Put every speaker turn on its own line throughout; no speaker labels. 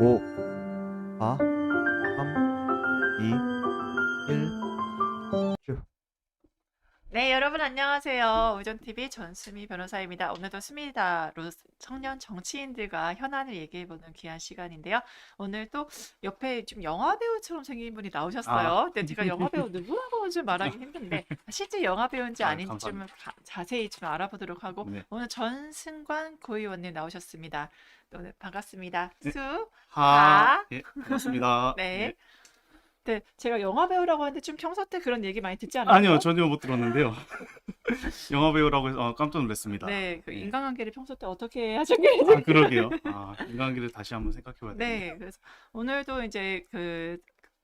5, 4, 3, 2, 1, 쭉.
네, 여러분 안녕하세요. 의전TV 전수미 변호사입니다. 오늘도 수미다로 청년 정치인들과 현안을 얘기해보는 귀한 시간인데요. 오늘 또 옆에 좀 영화배우처럼 생긴 분이
아,
나오셨어요. 근데 제가 영화배우 누구라고 좀 말하기 힘든데 실제 영화배우인지 아닌지 좀
감사합니다.
자세히 좀 알아보도록 하고
네.
오늘 전승관 고의원님 나오셨습니다. 오늘 반갑습니다.
네.
수,
하,
하.
예, 반갑습니다.
네.
네.
네, 제가 영화배우라고 하는데 좀 평소 때 그런 얘기 많이 듣지 않았어요?
아니요, 전혀 못 들었는데요. 영화 배우라고 해서 깜짝 놀랐습니다.
네, 그
네.
인간관계를 평소 때 어떻게 하셨길래?
아, 그러게요. 인간관계를 다시 한번 생각해봐야 되겠네요.
네, 그래서 오늘도 이제 그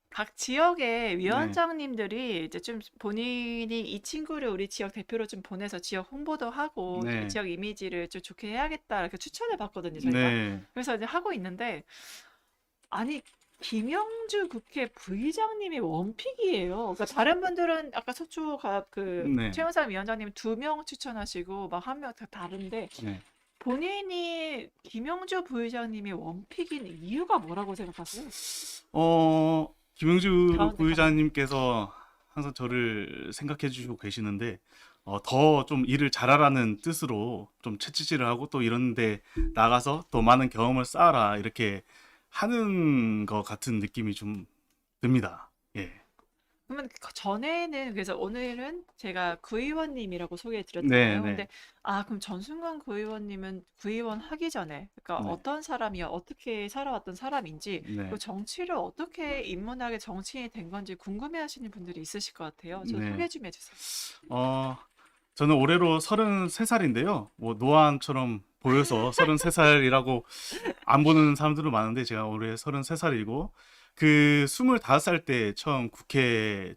각 지역의 위원장님들이 이제 좀 본인이 이 친구를 우리 지역 대표로 좀 보내서 지역 홍보도 하고 좀
네.
지역 이미지를 좀 좋게 해야겠다 이렇게 추천을 받거든요, 저희가.
네.
그래서 이제 하고 있는데 아니 김영주 국회 부의장님이 원픽이에요. 그러니까 다른 분들은 아까 서초가
네.
최은상 위원장님 2명 추천하시고 막 한 명 다 다른데
네.
본인이 김영주 부의장님이 원픽인 이유가 뭐라고 생각하세요?
김영주
가운데
부의장님께서 항상 저를 생각해 주시고 계시는데, 더 좀 일을 잘하라는 뜻으로 좀 채찍질을 하고 또 이런데 나가서 더 많은 경험을 쌓아라 이렇게 하는 것 같은 느낌이 좀 듭니다. 예.
그러면 전에는 그래서 오늘은 제가 구의원님이라고 소개해
네,
드렸잖아요.
네.
근데 그럼 전순관 구의원님은 구의원 하기 전에 그러니까
네.
어떤 사람이야 어떻게 살아왔던 사람인지
네.
그리고 정치를 어떻게 입문하게 정치인이 된 건지 궁금해 하시는 분들이 있으실 것 같아요. 저
네.
소개 좀 해주세요.
저는 올해로 33살인데요. 뭐 노안처럼 보여서 33살이라고 안 보는 사람들은 많은데 제가 올해 33살이고 그 25살 때 처음 국회에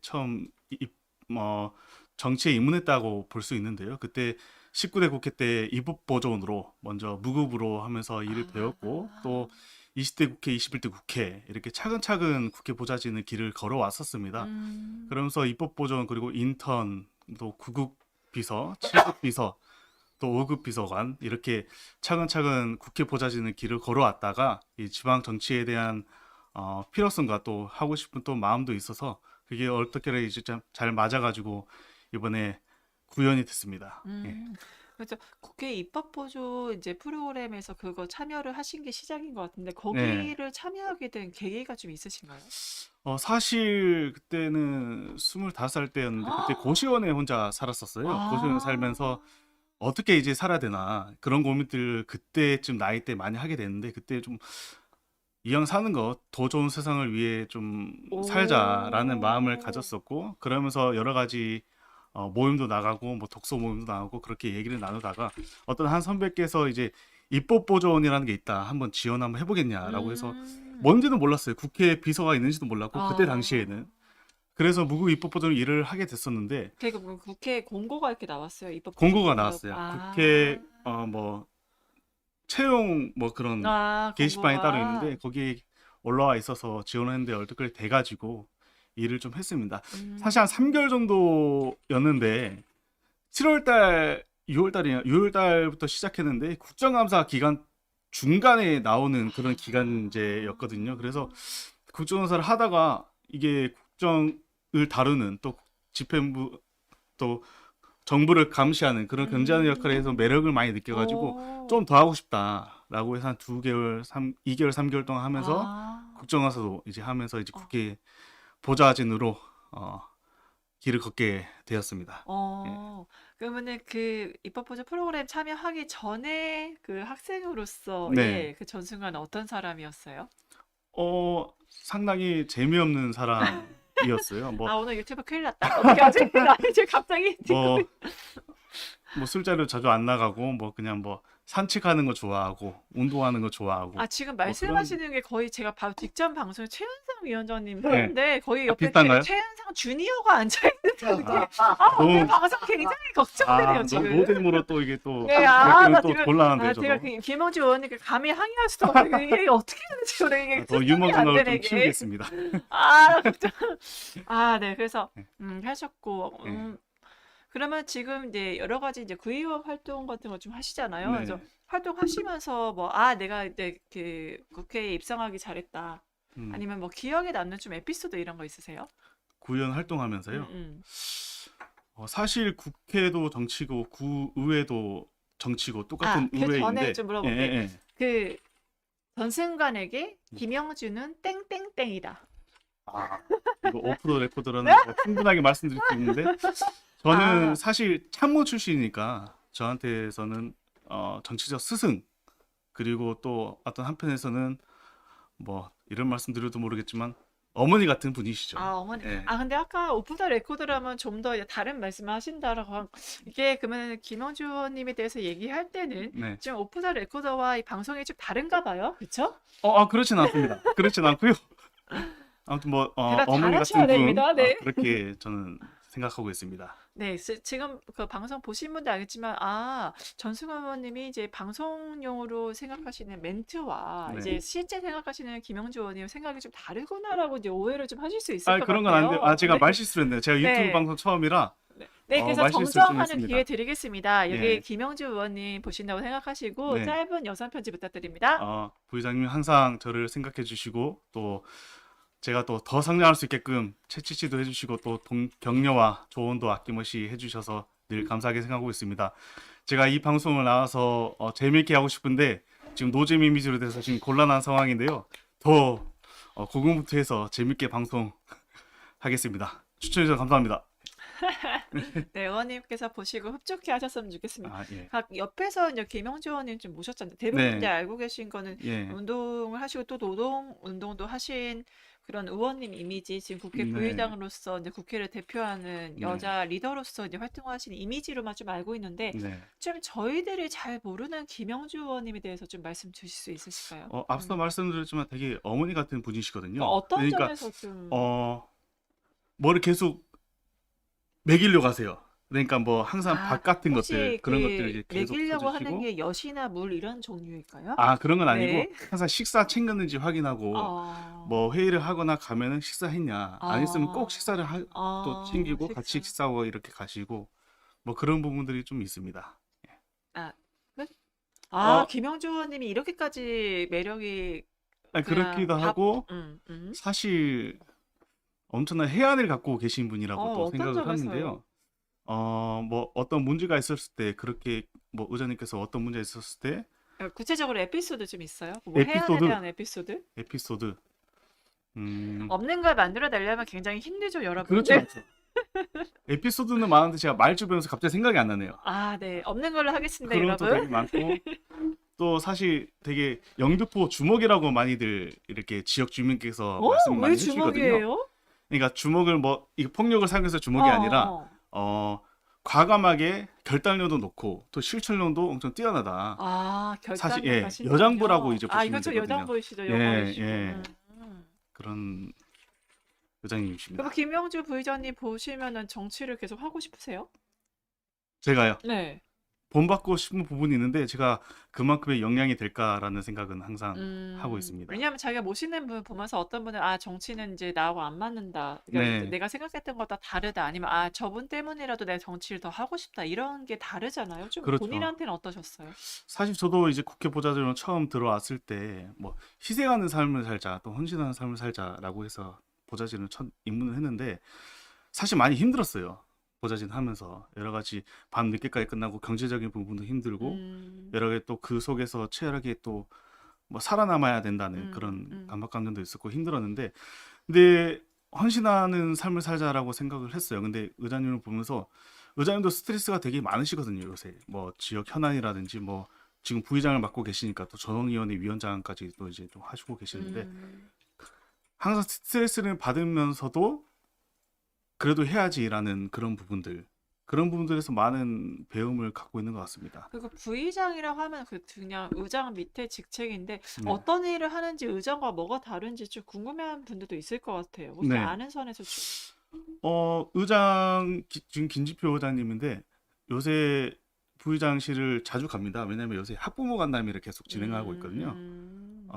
정치에 입문했다고 볼 수 있는데요. 그때 19대 국회 때 입법보조원으로 먼저 무급으로 하면서 일을 배웠고 또 20대 국회, 21대 국회 이렇게 차근차근 국회 보좌진의 길을 걸어왔었습니다. 그러면서 입법보조원 그리고 인턴 또 9급 비서, 7급 비서 또 5급 비서관 이렇게 차근차근 국회 보좌진의 길을 걸어왔다가 이 지방 정치에 대한 필요성과 또 하고 싶은 또 마음도 있어서 그게 어떻게 이제 잘 맞아가지고 이번에 구현이 됐습니다. 예.
그렇죠. 국회 입법보조 이제 프로그램에서 그거 참여를 하신 게 시작인 것 같은데
네.
거기를 참여하게 된 계기가 좀 있으신가요?
사실 그때는 25살 때였는데 그때 고시원에 혼자 살았었어요. 고시원에 살면서 어떻게 이제 살아야 되나 그런 고민들 그때쯤 나이 때 많이 하게 됐는데 그때 좀 이왕 사는 거 더 좋은 세상을 위해 좀 살자라는 마음을
오.
가졌었고 그러면서 여러 가지 모임도 나가고 뭐 독서 모임도 나가고 그렇게 얘기를 나누다가 어떤 한 선배께서 이제 입법보조원이라는 게 있다 한번 지원 한번 해보겠냐라고 해서 뭔지는 몰랐어요. 국회 비서가 있는지도 몰랐고 그때 당시에는 그래서 무급 입법보조원 일을 하게 됐었는데
그러니까 뭐 국회 공고가 이렇게 나왔어요. 입법
공고가
공고가.
나왔어요. 국회 뭐 채용 뭐 그런 게시판이 따로
공고가.
있는데 거기에 올라와 있어서 지원했는데 얼떨결에 돼가지고 일을 좀 했습니다. 사실 한 3개월 정도였는데 7월달, 6월달이나 6월달부터 시작했는데 국정감사 기간 중간에 나오는 그런 기간제였거든요. 그래서 국정감사를 하다가 이게 국정을 다루는 또 집행부 또 정부를 감시하는 그런 견제하는 역할에 해서 매력을 많이 느껴가지고 좀 더 하고 싶다라고 해서 한 2개월, 2개월, 3개월 동안 하면서 국정감사도 이제 하면서 이제 국회 보좌진으로 길을 걷게 되었습니다.
그러면은 그 입법보조 프로그램 참여하기 전에 그 학생으로서의
네.
그 전순간은 어떤 사람이었어요?
상당히 재미없는 사람이었어요. 뭐,
오늘 유튜브 큰일 났다. 어떻게 하지? 이제 갑자기
뭐 술자리로 자주 안 나가고 뭐 그냥 뭐 산책하는 거 좋아하고 운동하는 거 좋아하고
지금
그런
말씀하시는 게 거의 제가 직전 방송에 최은상 위원장님
네.
했는데 거의 옆에
비슷한가요?
최은상 주니어가 앉아있는 느낌.
너무
오늘 방송 굉장히 걱정되네요,
너무
지금.
노잼으로 또 이게 또
네,
그렇게는 또
지금
곤란한데요,
제가
저도.
김영주 의원님께 감히 항의할 수도 없고 이게 어떻게 되는지 저는 이게
더 유머
생각이 안
생각을
되네,
좀
이게.
키우겠습니다.
걱정. 네, 그래서
네.
하셨고
네.
그러면 지금 이제 여러 가지 이제 구의원 활동 같은 거 좀 하시잖아요.
네.
그래서 활동하시면서 뭐 내가 이제 그 국회에 입성하기 잘했다.
음,
아니면 뭐 기억에 남는 좀 에피소드 이런 거 있으세요?
구의원 활동하면서요.
음.
사실 국회도 정치고 구의회도 정치고 똑같은
그 전에
의회인데
좀 물어볼게.
예.
그 전승관에게 김영주는 땡땡땡이다.
아, 이거 오프 더 레코드라는 거 충분하게 말씀드릴 수 있는데 저는
아.
사실 참모 출신이니까 저한테서는 정치적 스승 그리고 또 어떤 한편에서는 뭐 이런 말씀 드려도 모르겠지만 어머니 같은 분이시죠.
어머니.
예.
근데 아까 오프 더 레코드라면 좀 더 다른 말씀을 하신다라고 이게 그러면 김영주 의원님에 대해서 얘기할 때는
네.
지금 오프 더 레코더와 이 방송이 좀 다른가 봐요. 그쵸?
그렇진 않습니다. 그렇진 않고요. 아무튼 뭐
대답
어머니
잘하셔야
같은 분
됩니다. 네.
그렇게 저는 생각하고 있습니다.
네, 지금 그 방송 보신 분도 알겠지만, 전승환 의원님이 이제 방송용으로 생각하시는 멘트와
네.
이제 실제 생각하시는 김영주 의원님 생각이 좀 다르구나라고 이제 오해를 좀 하실 수 있을 것
그런 건 안 돼요.
같아요.
제가
네.
말실수를 했네요. 제가 유튜브
네.
방송 처음이라
네, 그래서
말실수를 좀
정정하는
했습니다.
기회 드리겠습니다. 여기
예.
김영주 의원님 보신다고 생각하시고
네.
짧은 여성 편지 부탁드립니다.
부회장님이 항상 저를 생각해 주시고 또 제가 또 더 성장할 수 있게끔 채찍질도 해주시고 또 격려와 조언도 아낌없이 해주셔서 늘 감사하게 생각하고 있습니다. 제가 이 방송을 나와서 재미있게 하고 싶은데 지금 노잼 이미지로 돼서 지금 곤란한 상황인데요. 더 고군분투해서 재밌게 방송하겠습니다. 추천해주셔서 감사합니다.
네, 의원님께서 보시고 흡족해 하셨으면 좋겠습니다.
예.
각 옆에서 이제 김영주 의원님 좀 모셨잖아요. 대부분
네.
이제 알고 계신 거는
예.
운동을 하시고 또 노동 운동도 하신 그런 의원님 이미지, 지금 국회
네.
부의장으로서 이제 국회를 대표하는
네.
여자 리더로서 이제 활동하시는 이미지로만 좀 알고 있는데
네.
좀 저희들이 잘 모르는 김영주 의원님에 대해서 좀 말씀 주실 수 있으실까요?
앞서 말씀드렸지만 되게 어머니 같은 분이시거든요.
어떤
그러니까
점에서 좀
뭐를 계속 먹이려고 하세요. 그러니까 뭐 항상 밥 같은
혹시
것들 그런
그
것들을 이제 계속
먹이려고 하는
사주시고
게 엿이나 물 이런 종류일까요?
그런 건 아니고
네.
항상 식사 챙겼는지 확인하고 뭐 회의를 하거나 가면은 식사했냐 안 했으면 꼭 식사를 또 챙기고 같이 식사하고 이렇게 가시고 뭐 그런 부분들이 좀 있습니다.
김영주 의원님이 이렇게까지 매력이
그렇기도
밥-
하고
음.
사실 엄청난 해안을 갖고 계신 분이라고 또
어떤
생각을
점에서요?
하는데요. 뭐 어떤 문제가 있었을 때 그렇게 뭐 의장님께서 어떤 문제가 있었을 때
구체적으로 에피소드 좀 있어요? 뭐 해안에
에피소드?
대한 에피소드?
에피소드
없는 걸 만들어내려면 굉장히 힘들죠, 여러분.
그렇죠.
네.
에피소드는 많은데 제가 말 주변에서 갑자기 생각이 안 나네요.
네. 없는 걸로 하겠습니다,
그런 것도 되게
여러분.
많고 또 사실 되게 영등포 주먹이라고 많이들 이렇게 지역 주민께서 말씀
왜
많이 해주시거든요.
주먹이에요?
그러니까 주먹을 뭐 이거 폭력을 사용해서 주먹이 아니라 과감하게 결단력도 높고 또 실천력도 엄청 뛰어나다. 사실
결단력
여장부라고 이제 보시면
이건 좀
되거든요.
여장부이시죠,
예,
여장부이시죠.
예. 그런 의장님이십니다.
그럼 김영주 부의장님 보시면은 정치를 계속 하고 싶으세요?
제가요.
네.
본받고 싶은 부분이 있는데 제가 그만큼의 역량이 될까라는 생각은 항상 하고 있습니다.
왜냐하면 자기가 모시는 분 보면서 어떤 분은 정치는 이제 나하고 안 맞는다. 그러니까
네.
내가 생각했던 것보다 다르다. 아니면 저분 때문이라도 내가 정치를 더 하고 싶다. 이런 게 다르잖아요. 좀
그렇죠.
본인한테는 어떠셨어요?
사실 저도 이제 국회 보좌진으로 처음 들어왔을 때 뭐 희생하는 삶을 살자 또 헌신하는 삶을 살자라고 해서 보좌진을 첫 입문을 했는데 사실 많이 힘들었어요. 보좌진 하면서 여러 가지 밤 늦게까지 끝나고 경제적인 부분도 힘들고 여러 개 또 그 속에서 치열하게 또 뭐 살아남아야 된다는 그런 강박감정도 있었고 힘들었는데 근데 헌신하는 삶을 살자라고 생각을 했어요. 근데 의장님을 보면서 의장님도 스트레스가 되게 많으시거든요. 요새 뭐 지역 현안이라든지 뭐 지금 부의장을 맡고 계시니까 또 전원위원회 위원장까지 또 이제 좀 하시고 계시는데 항상 스트레스를 받으면서도 그래도 해야지라는 그런 부분들에서 많은 배움을 갖고 있는 것 같습니다.
그리고 부의장이라고 하면 그냥 의장 밑에 직책인데
네.
어떤 일을 하는지 의장과 뭐가 다른지 좀 궁금해하는 분들도 있을 것 같아요. 혹시
네.
아는 선에서 좀.
의장 지금 김지표 의장님인데 요새 부의장실을 자주 갑니다. 왜냐면 요새 학부모 간담회를 계속 진행하고 있거든요.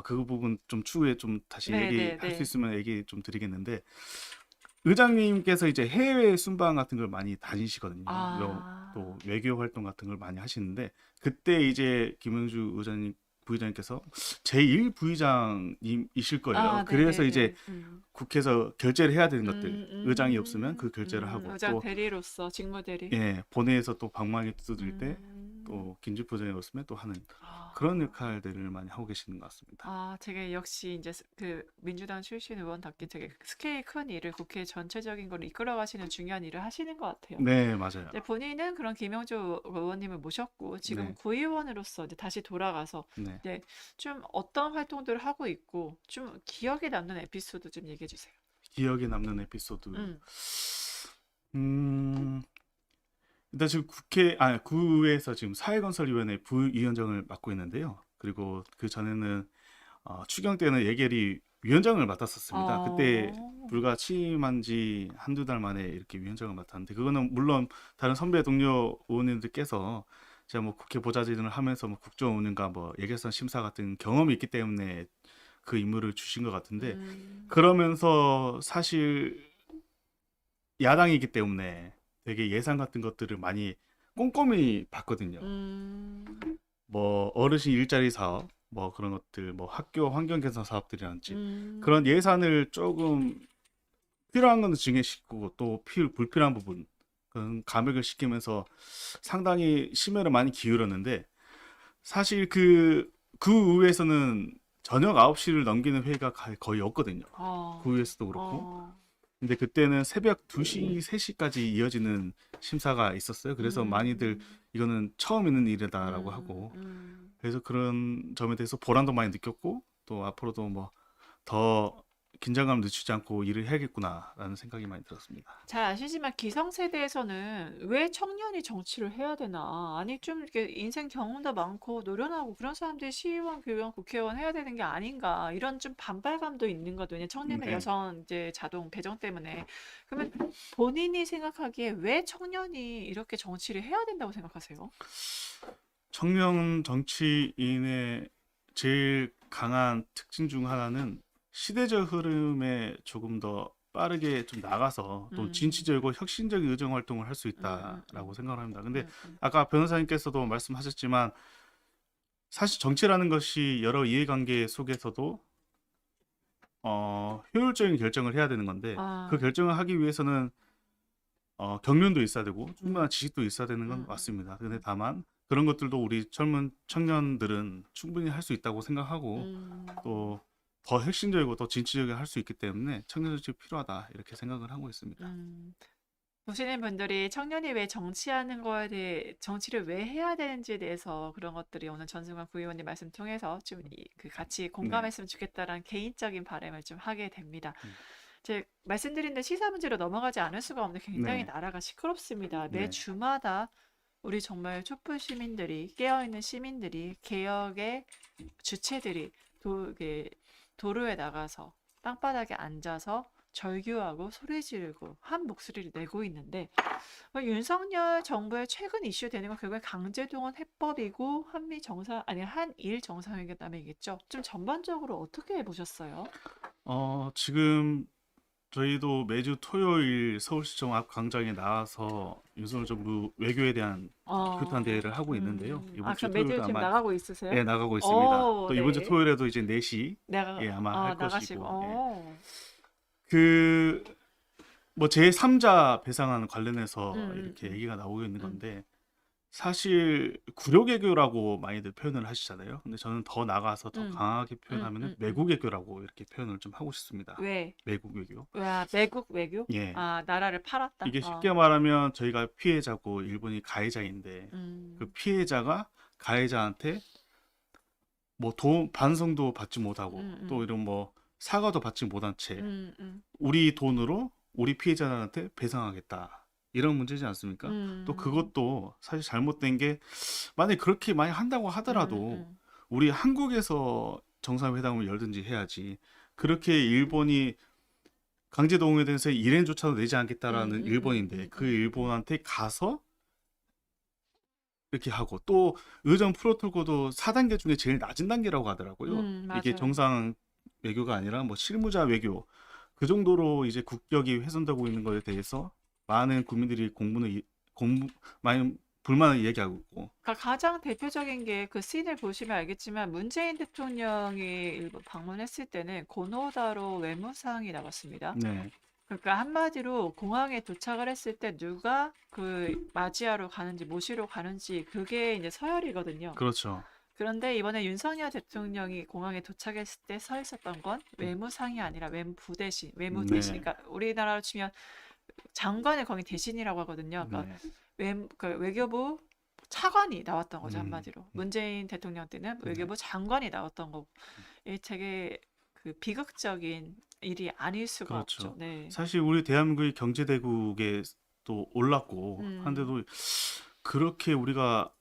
그 부분 좀 추후에 좀 다시
네,
얘기할
네,
수 있으면 얘기 좀 드리겠는데 의장님께서 이제 해외 순방 같은 걸 많이 다니시거든요.
아.
또 외교 활동 같은 걸 많이 하시는데 그때 이제 김영주 의장님 부의장님께서 제1 부의장님이실 거예요.
아,
그래서 이제
네네네.
국회에서 결재를 해야 되는 것들 의장이 없으면 그 결재를 하고
의장
또
대리로서 직무 대리.
예, 본회에서 또 방망이 두드릴 때
음.
또 김주 부의장이 없으면 또 하는
아.
그런 역할들을 많이 하고 계시는 것 같습니다.
아, 되게 역시 이제 그 민주당 출신 의원답게 되게 스케일 큰 일을 국회 전체적인 걸 이끌어가시는 중요한 일을 하시는 것 같아요.
네, 맞아요.
이제 본인은 그런 김영주 의원님을 모셨고 지금
네.
구의원으로서 이제 다시 돌아가서
네.
이제 좀 어떤 활동들을 하고 있고 좀 기억에 남는 에피소드 좀 얘기해 주세요.
기억에 남는 에피소드.
음.
일단 지금 구에서 지금 사회건설위원회 부위원장을 맡고 있는데요. 그리고 그 전에는 추경 때는 예결위 위원장을 맡았었습니다. 그때 불과 취임한 지 한두 달 만에 이렇게 위원장을 맡았는데 그거는 물론 다른 선배 동료 의원님들께서 제가 뭐 국회 보좌진을 하면서 뭐 국정 운영과 뭐 예결선 심사 같은 경험이 있기 때문에 그 임무를 주신 것 같은데 그러면서 사실 야당이기 때문에 되게 예산 같은 것들을 많이 꼼꼼히 봤거든요. 뭐 어르신 일자리 사업, 뭐 그런 것들, 뭐 학교 환경 개선 사업들이라든지 그런 예산을 조금 필요한 건 증액시키고 또 불필요한 부분 그런 감액을 시키면서 상당히 심혈을 많이 기울였는데 사실 그 의회에서는 저녁 9시를 넘기는 회의가 거의 없거든요. 구의회에서도 그렇고. 근데 그때는 새벽 2시, 3시까지 이어지는 심사가 있었어요. 그래서 많이들 이거는 처음 있는 일이다라고 하고 그래서 그런 점에 대해서 보람도 많이 느꼈고 또 앞으로도 뭐 더 긴장감 늦추지 않고 일을 해야겠구나라는 생각이 많이 들었습니다.
잘 아시지만 기성세대에서는 왜 청년이 정치를 해야 되나? 아니 좀 이렇게 인생 경험도 많고 노련하고 그런 사람들이 시의원, 교의원, 국회의원 해야 되는 게 아닌가 이런 좀 반발감도 있는 거거든요. 청년의
네.
여성 이제 자동 배정 때문에. 그러면 본인이 생각하기에 왜 청년이 이렇게 정치를 해야 된다고 생각하세요?
청년 정치인의 제일 강한 특징 중 하나는 시대적 흐름에 조금 더 빠르게 좀 나가서 또 진취적이고 혁신적인 의정 활동을 할 수 있다라고 생각을 합니다. 근데 아까 변호사님께서도 말씀하셨지만 사실 정치라는 것이 여러 이해관계 속에서도 효율적인 결정을 해야 되는 건데 그 결정을 하기 위해서는 경륜도 있어야 되고 충분한 지식도 있어야 되는 건 맞습니다. 근데 다만 그런 것들도 우리 젊은 청년들은 충분히 할 수 있다고 생각하고 또 더 혁신적이고 더 진취적이게 할 수 있기 때문에 청년 정치 필요하다 이렇게 생각을 하고 있습니다.
보시는 분들이 청년이 왜 정치하는 거에 대해 정치를 왜 해야 되는지에 대해서 그런 것들이 오늘 전승환 구의원님 말씀 통해서 좀 그 같이 공감했으면 좋겠다라는 개인적인 바람을 좀 하게 됩니다. 제 말씀드린 대로 시사 문제로 넘어가지 않을 수가 없는데 굉장히
네.
나라가 시끄럽습니다. 매
네.
주마다 우리 정말 촛불 시민들이 깨어있는 시민들이 개혁의 주체들이 도로에 나가서 땅바닥에 앉아서 절규하고 소리 지르고 한 목소리를 내고 있는데 윤석열 정부의 최근 이슈 되는 건 결국에 강제동원 해법이고 한일 정상회담이겠죠. 좀 전반적으로 어떻게 보셨어요?
지금 저희도 매주 토요일 서울시청 앞 광장에 나와서 윤석열 정부 외교에 대한 규탄 대회를 하고 있는데요. 이번 주
그럼 매주
토요일도
지금
아마
나가고 있으세요?
네, 나가고 있습니다.
오,
또 이번 주
네.
토요일에도 이제 4시
내가
예, 아마 할
나가시고.
것이고 뭐 제3자 배상안 관련해서 이렇게 얘기가 나오고 있는 건데 사실 구려개교라고 많이들 표현을 하시잖아요. 근데 저는 더 나가서 더 강하게 표현하면 매국외교라고 이렇게 표현을 좀 하고 싶습니다.
왜?
매국외교.
매국 외교?
예.
나라를 팔았다?
이게 쉽게 말하면 저희가 피해자고 일본이 가해자인데 그 피해자가 가해자한테 뭐 반성도 받지 못하고 또 이런 뭐 사과도 받지 못한 채 우리 돈으로 우리 피해자한테 배상하겠다. 이런 문제지 않습니까? 또 그것도 사실 잘못된 게 만약에 그렇게 많이 한다고 하더라도 우리 한국에서 정상회담을 열든지 해야지 그렇게 일본이 강제동원에 대해서 일행조차도 내지 않겠다라는 일본인데 그 일본한테 가서 이렇게 하고 또 의정 프로토콜도 4단계 중에 제일 낮은 단계라고 하더라고요. 이게
맞아요.
정상 외교가 아니라 뭐 실무자 외교 그 정도로 이제 국격이 훼손되고 있는 것에 대해서 많은 국민들이 많이 불만을 얘기하고 있고.
그러니까 가장 대표적인 게 그 씬을 보시면 알겠지만 문재인 대통령이 일본 방문했을 때는 고노다로 외무상이 나왔습니다.
네,
그러니까 한마디로 공항에 도착을 했을 때 누가 그 맞이하러 가는지 모시러 가는지 그게 이제 서열이거든요.
그렇죠.
그런데 이번에 윤석열 대통령이 공항에 도착했을 때 서 있었던 건 외무상이 아니라 외무부 대신, 외무
네,
대신, 그러니까 우리나라로 치면 장관을 거기 대신이라고 하거든요. 그러니까
네,
그 외교부 차관이 나왔던 거죠, 한마디로.
음.
문재인 대통령 때는
네,
외교부 장관이 나왔던 거고. 이 되게 그 비극적인 일이 아닐 수가
그렇죠.
없죠. 네.
사실 우리 대한민국이 경제대국에 또 올랐고
음,
한데도 그렇게 우리가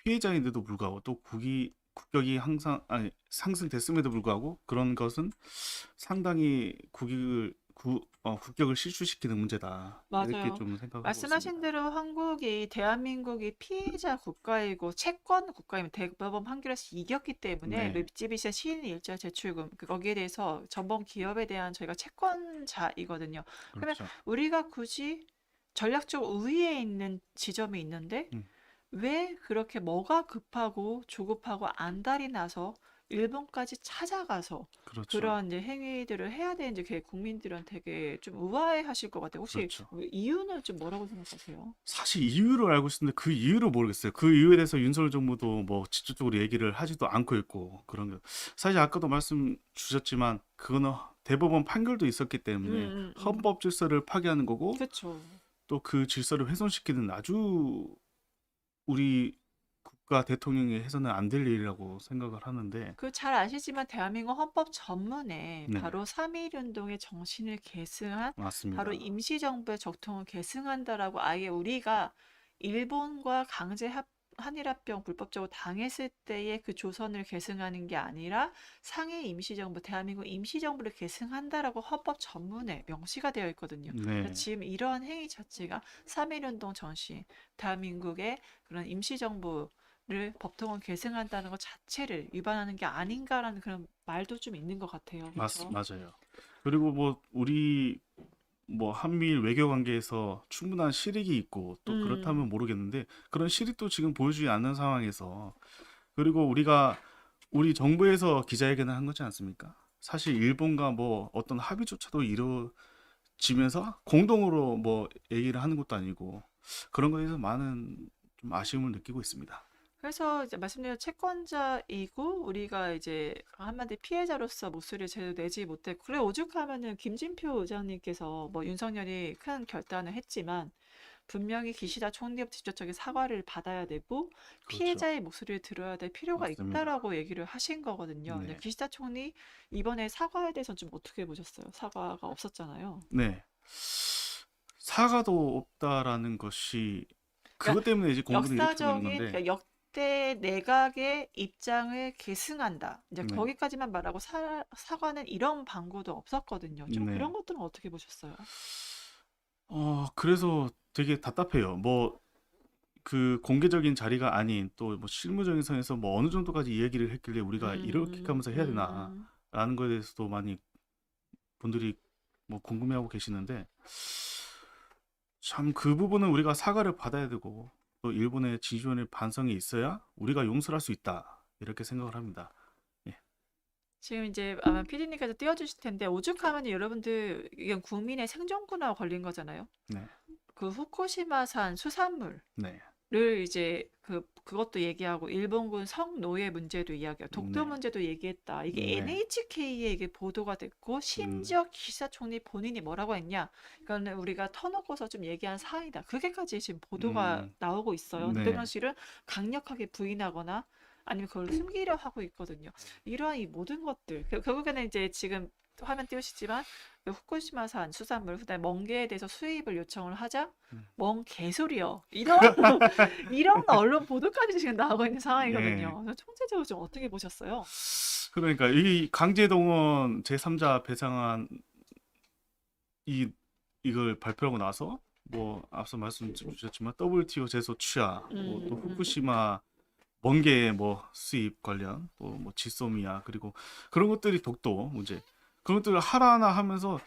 피해자인데도 불구하고 또 국격이 항상 상승됐음에도 불구하고 그런 것은 상당히 국격을 실추시키는 문제다. 이렇게
맞아요.
좀 생각하고
말씀하신
있습니다.
대로 대한민국이 피해자 국가이고 채권 국가이면 대법원 판결에서 이겼기 때문에
네,
미쓰비시의 시인 일자 제출금 거기에 대해서 전범 기업에 대한 저희가 채권자이거든요. 그러면
그렇죠.
우리가 굳이 전략적 우위에 있는 지점이 있는데
음,
왜 그렇게 뭐가 급하고 조급하고 안달이 나서 일본까지 찾아가서
그렇죠.
그런 이제 행위들을 해야 되는지 그게 국민들은 되게 좀 의아해하실 것 같아요. 혹시
그렇죠.
이유는 좀 뭐라고 생각하세요?
사실 이유를 알고 있었는데 그 이유를 모르겠어요. 그 이유에 대해서 윤석열 정부도 뭐 직접적으로 얘기를 하지도 않고 있고 그런 게 사실 아까도 말씀 주셨지만 그거는 대법원 판결도 있었기 때문에 헌법 질서를 파괴하는 거고
그렇죠.
또 그 질서를 훼손시키는 아주 우리 국가 대통령이 해서는 안 될 일이라고 생각을 하는데
그 잘 아시지만 대한민국 헌법 전문에
네,
바로 3.1운동의 정신을 계승한
맞습니다.
바로 임시정부의 적통을 계승한다라고 아예 우리가 일본과 한일합병 불법적으로 당했을 때의 그 조선을 계승하는 게 아니라 상해 임시정부, 대한민국 임시정부를 계승한다라고 헌법 전문에 명시가 되어 있거든요. 그러니까
네,
지금 이러한 행위 자체가 3.1운동 전시, 대한민국의 그런 임시정부를 법통을 계승한다는 것 자체를 위반하는 게 아닌가라는 그런 말도 좀 있는 것 같아요. 그렇죠?
맞아요. 그리고 뭐 우리 뭐 한미일 외교 관계에서 충분한 실익이 있고 또 그렇다면 모르겠는데 그런 실익도 지금 보여주지 않는 상황에서 그리고 우리 정부에서 기자회견을 한 거지 않습니까? 사실 일본과 뭐 어떤 합의조차도 이루어지면서 공동으로 뭐 얘기를 하는 것도 아니고 그런 거에 대해서 많은 좀 아쉬움을 느끼고 있습니다.
그래서 이제 말씀드린 채권자이고 우리가 이제 한마디 피해자로서 목소리를 제대로 내지 못했고 그래 오죽하면은 김진표 의장님께서 뭐 윤석열이 큰 결단을 했지만 분명히 기시다 총리부터 직접적인 사과를 받아야 되고
그렇죠.
피해자의 목소리를 들어야 될 필요가
맞습니다.
있다라고 얘기를 하신 거거든요. 근데
네.
기시다 총리 이번에 사과에 대해서는 좀 어떻게 보셨어요? 사과가 없었잖아요.
네. 사과도 없다라는 것이
그러니까
그것 때문에 이제 공분을 일으키고 있는 건데
그러니까 역대 내각의 입장을 계승한다. 이제
네.
거기까지만 말하고 사과는 이런 방구도 없었거든요. 좀
네.
그런 것들은 어떻게 보셨어요?
그래서 되게 답답해요. 뭐 그 공개적인 자리가 아닌 또 뭐 실무적인 선에서 뭐 어느 정도까지 이야기를 했길래 우리가 이렇게 하면서 해야 되나라는 거에 대해서도 많이 분들이 뭐 궁금해하고 계시는데 참 그 부분은 우리가 사과를 받아야 되고 또 일본의 진지원의 반성이 있어야 우리가 용서를 할 수 있다 이렇게 생각을 합니다. 예.
지금 이제 아마 PD님께서 띄워주실 텐데 오죽하면 여러분들 이건 국민의 생존권하고 걸린 거잖아요.
네.
그 후쿠시마산 수산물
네.
를 이제 그것도 얘기하고 일본군 성노예 문제도 이야기하고 독도
네.
문제도 얘기했다. 이게
네.
NHK에 이게 보도가 됐고 심지어 기시다 총리 본인이 뭐라고 했냐? 이거는 우리가 터놓고서 좀 얘기한 사안이다. 그게까지 지금 보도가 나오고 있어요.
네.
대통령실은 강력하게 부인하거나 아니면 그걸 숨기려 하고 있거든요. 이러한 이 모든 것들 결국에는 이제 지금 화면 띄우시지만 그 후쿠시마산 수산물 그다음에 멍게에 대해서 수입을 요청을 하자 멍 개소리요 이런 이런 언론 보도까지 지금 나오고 있는 상황이거든요. 그래서 총체적으로 좀 어떻게 보셨어요?
그러니까 이 강제동원 제3자 배상안 이걸 발표하고 나서 뭐 앞서 말씀 주셨지만 WTO 제소 취하, 또 후쿠시마 멍게 뭐 수입 관련, 또 뭐 지소미아 그리고 그런 것들이 독도 문제 그것들을 하나하나 하면서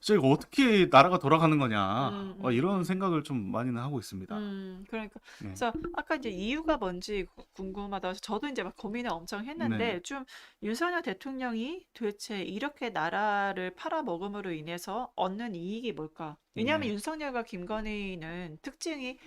진짜 이거 어떻게 나라가 돌아가는 거냐 이런
음.
생각을 좀 많이는 하고 있습니다.
그러니까
네.
그래서 아까 이제 이유가 뭔지 궁금하다 해서 저도 이제 막 고민을 엄청
네.
했는데 좀 윤석열 대통령이 도대체 이렇게 나라를 팔아먹음으로 인해서 얻는 이익이 뭘까? 왜냐하면
네.
윤석열과 김건희는 특징이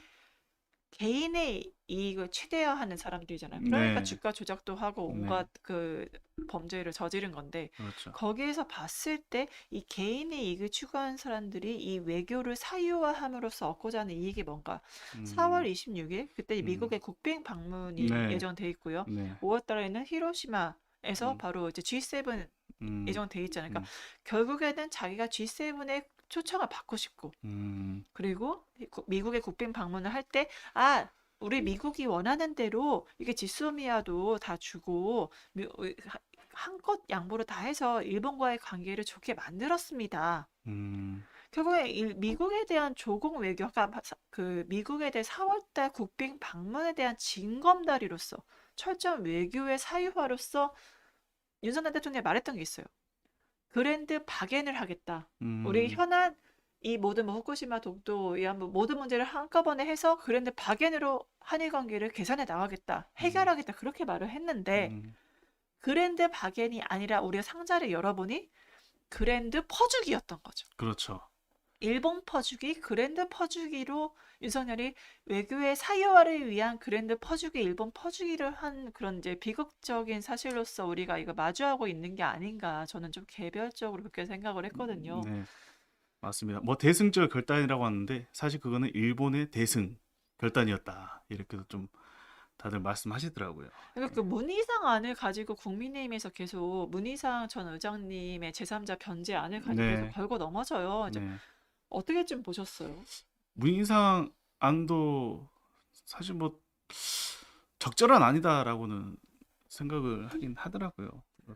개인의 이익을 최대화하는 사람들이잖아요. 그러니까
네.
주가 조작도 하고
네.
온갖 그 범죄를 저지른 건데
그렇죠.
거기에서 봤을 때 이 개인의 이익을 추구하는 사람들이 이 외교를 사유화함으로써 얻고자 하는 이익이 뭔가? 4월
음.
26일 그때
음.
미국의 국빈 방문이
네.
예정돼 있고요.
네.
5월 달에는 히로시마에서
음.
바로 이제 G7
음.
예정돼 있잖아요.
음.
그러니까 결국에는 자기가 G7의 초청을 받고 싶고 그리고 미국의 국빈 방문을 할 때, 아, 우리 미국이 원하는 대로 이게 지소미아도 다 주고 한껏 양보를 다 해서 일본과의 관계를 좋게 만들었습니다.
음.
결국에 미국에 대한 조공 외교가 그 미국에 대해 4월달 국빈 방문에 대한 징검다리로서 철저한 외교의 사유화로서 윤석열 대통령이 말했던 게 있어요. 그랜드 박앤을 하겠다. 우리 현안 이 모든 뭐 후쿠시마 독도 위안부 모든 문제를 한꺼번에 해서 그랜드 박앤으로 한일 관계를 개선해 나가겠다. 해결하겠다. 그렇게 말을 했는데 그랜드 박앤이 아니라 우리가 상자를 열어보니 그랜드 퍼주기였던 거죠.
그렇죠.
일본 퍼주기, 그랜드 퍼주기로 윤석열이 외교의 사유화를 위한 그랜드 퍼주기, 일본 퍼주기를 한 그런 이제 비극적인 사실로서 우리가 이거 마주하고 있는 게 아닌가 저는 좀 개별적으로 그렇게 생각을 했거든요.
네, 맞습니다. 뭐 대승적 결단이라고 하는데 사실 그거는 일본의 대승 결단이었다. 이렇게도 좀 다들 말씀하시더라고요.
그러니까 그 문희상안을 가지고 국민의힘에서 계속 문희상 전 의장님의 제3자 변제안을 가지고
네.
계속 걸고 넘어져요. 이제
네.
어떻게 좀 보셨어요?
문인상 안도 사실 뭐 적절한 아니다라고는 생각을 하긴 하더라고요.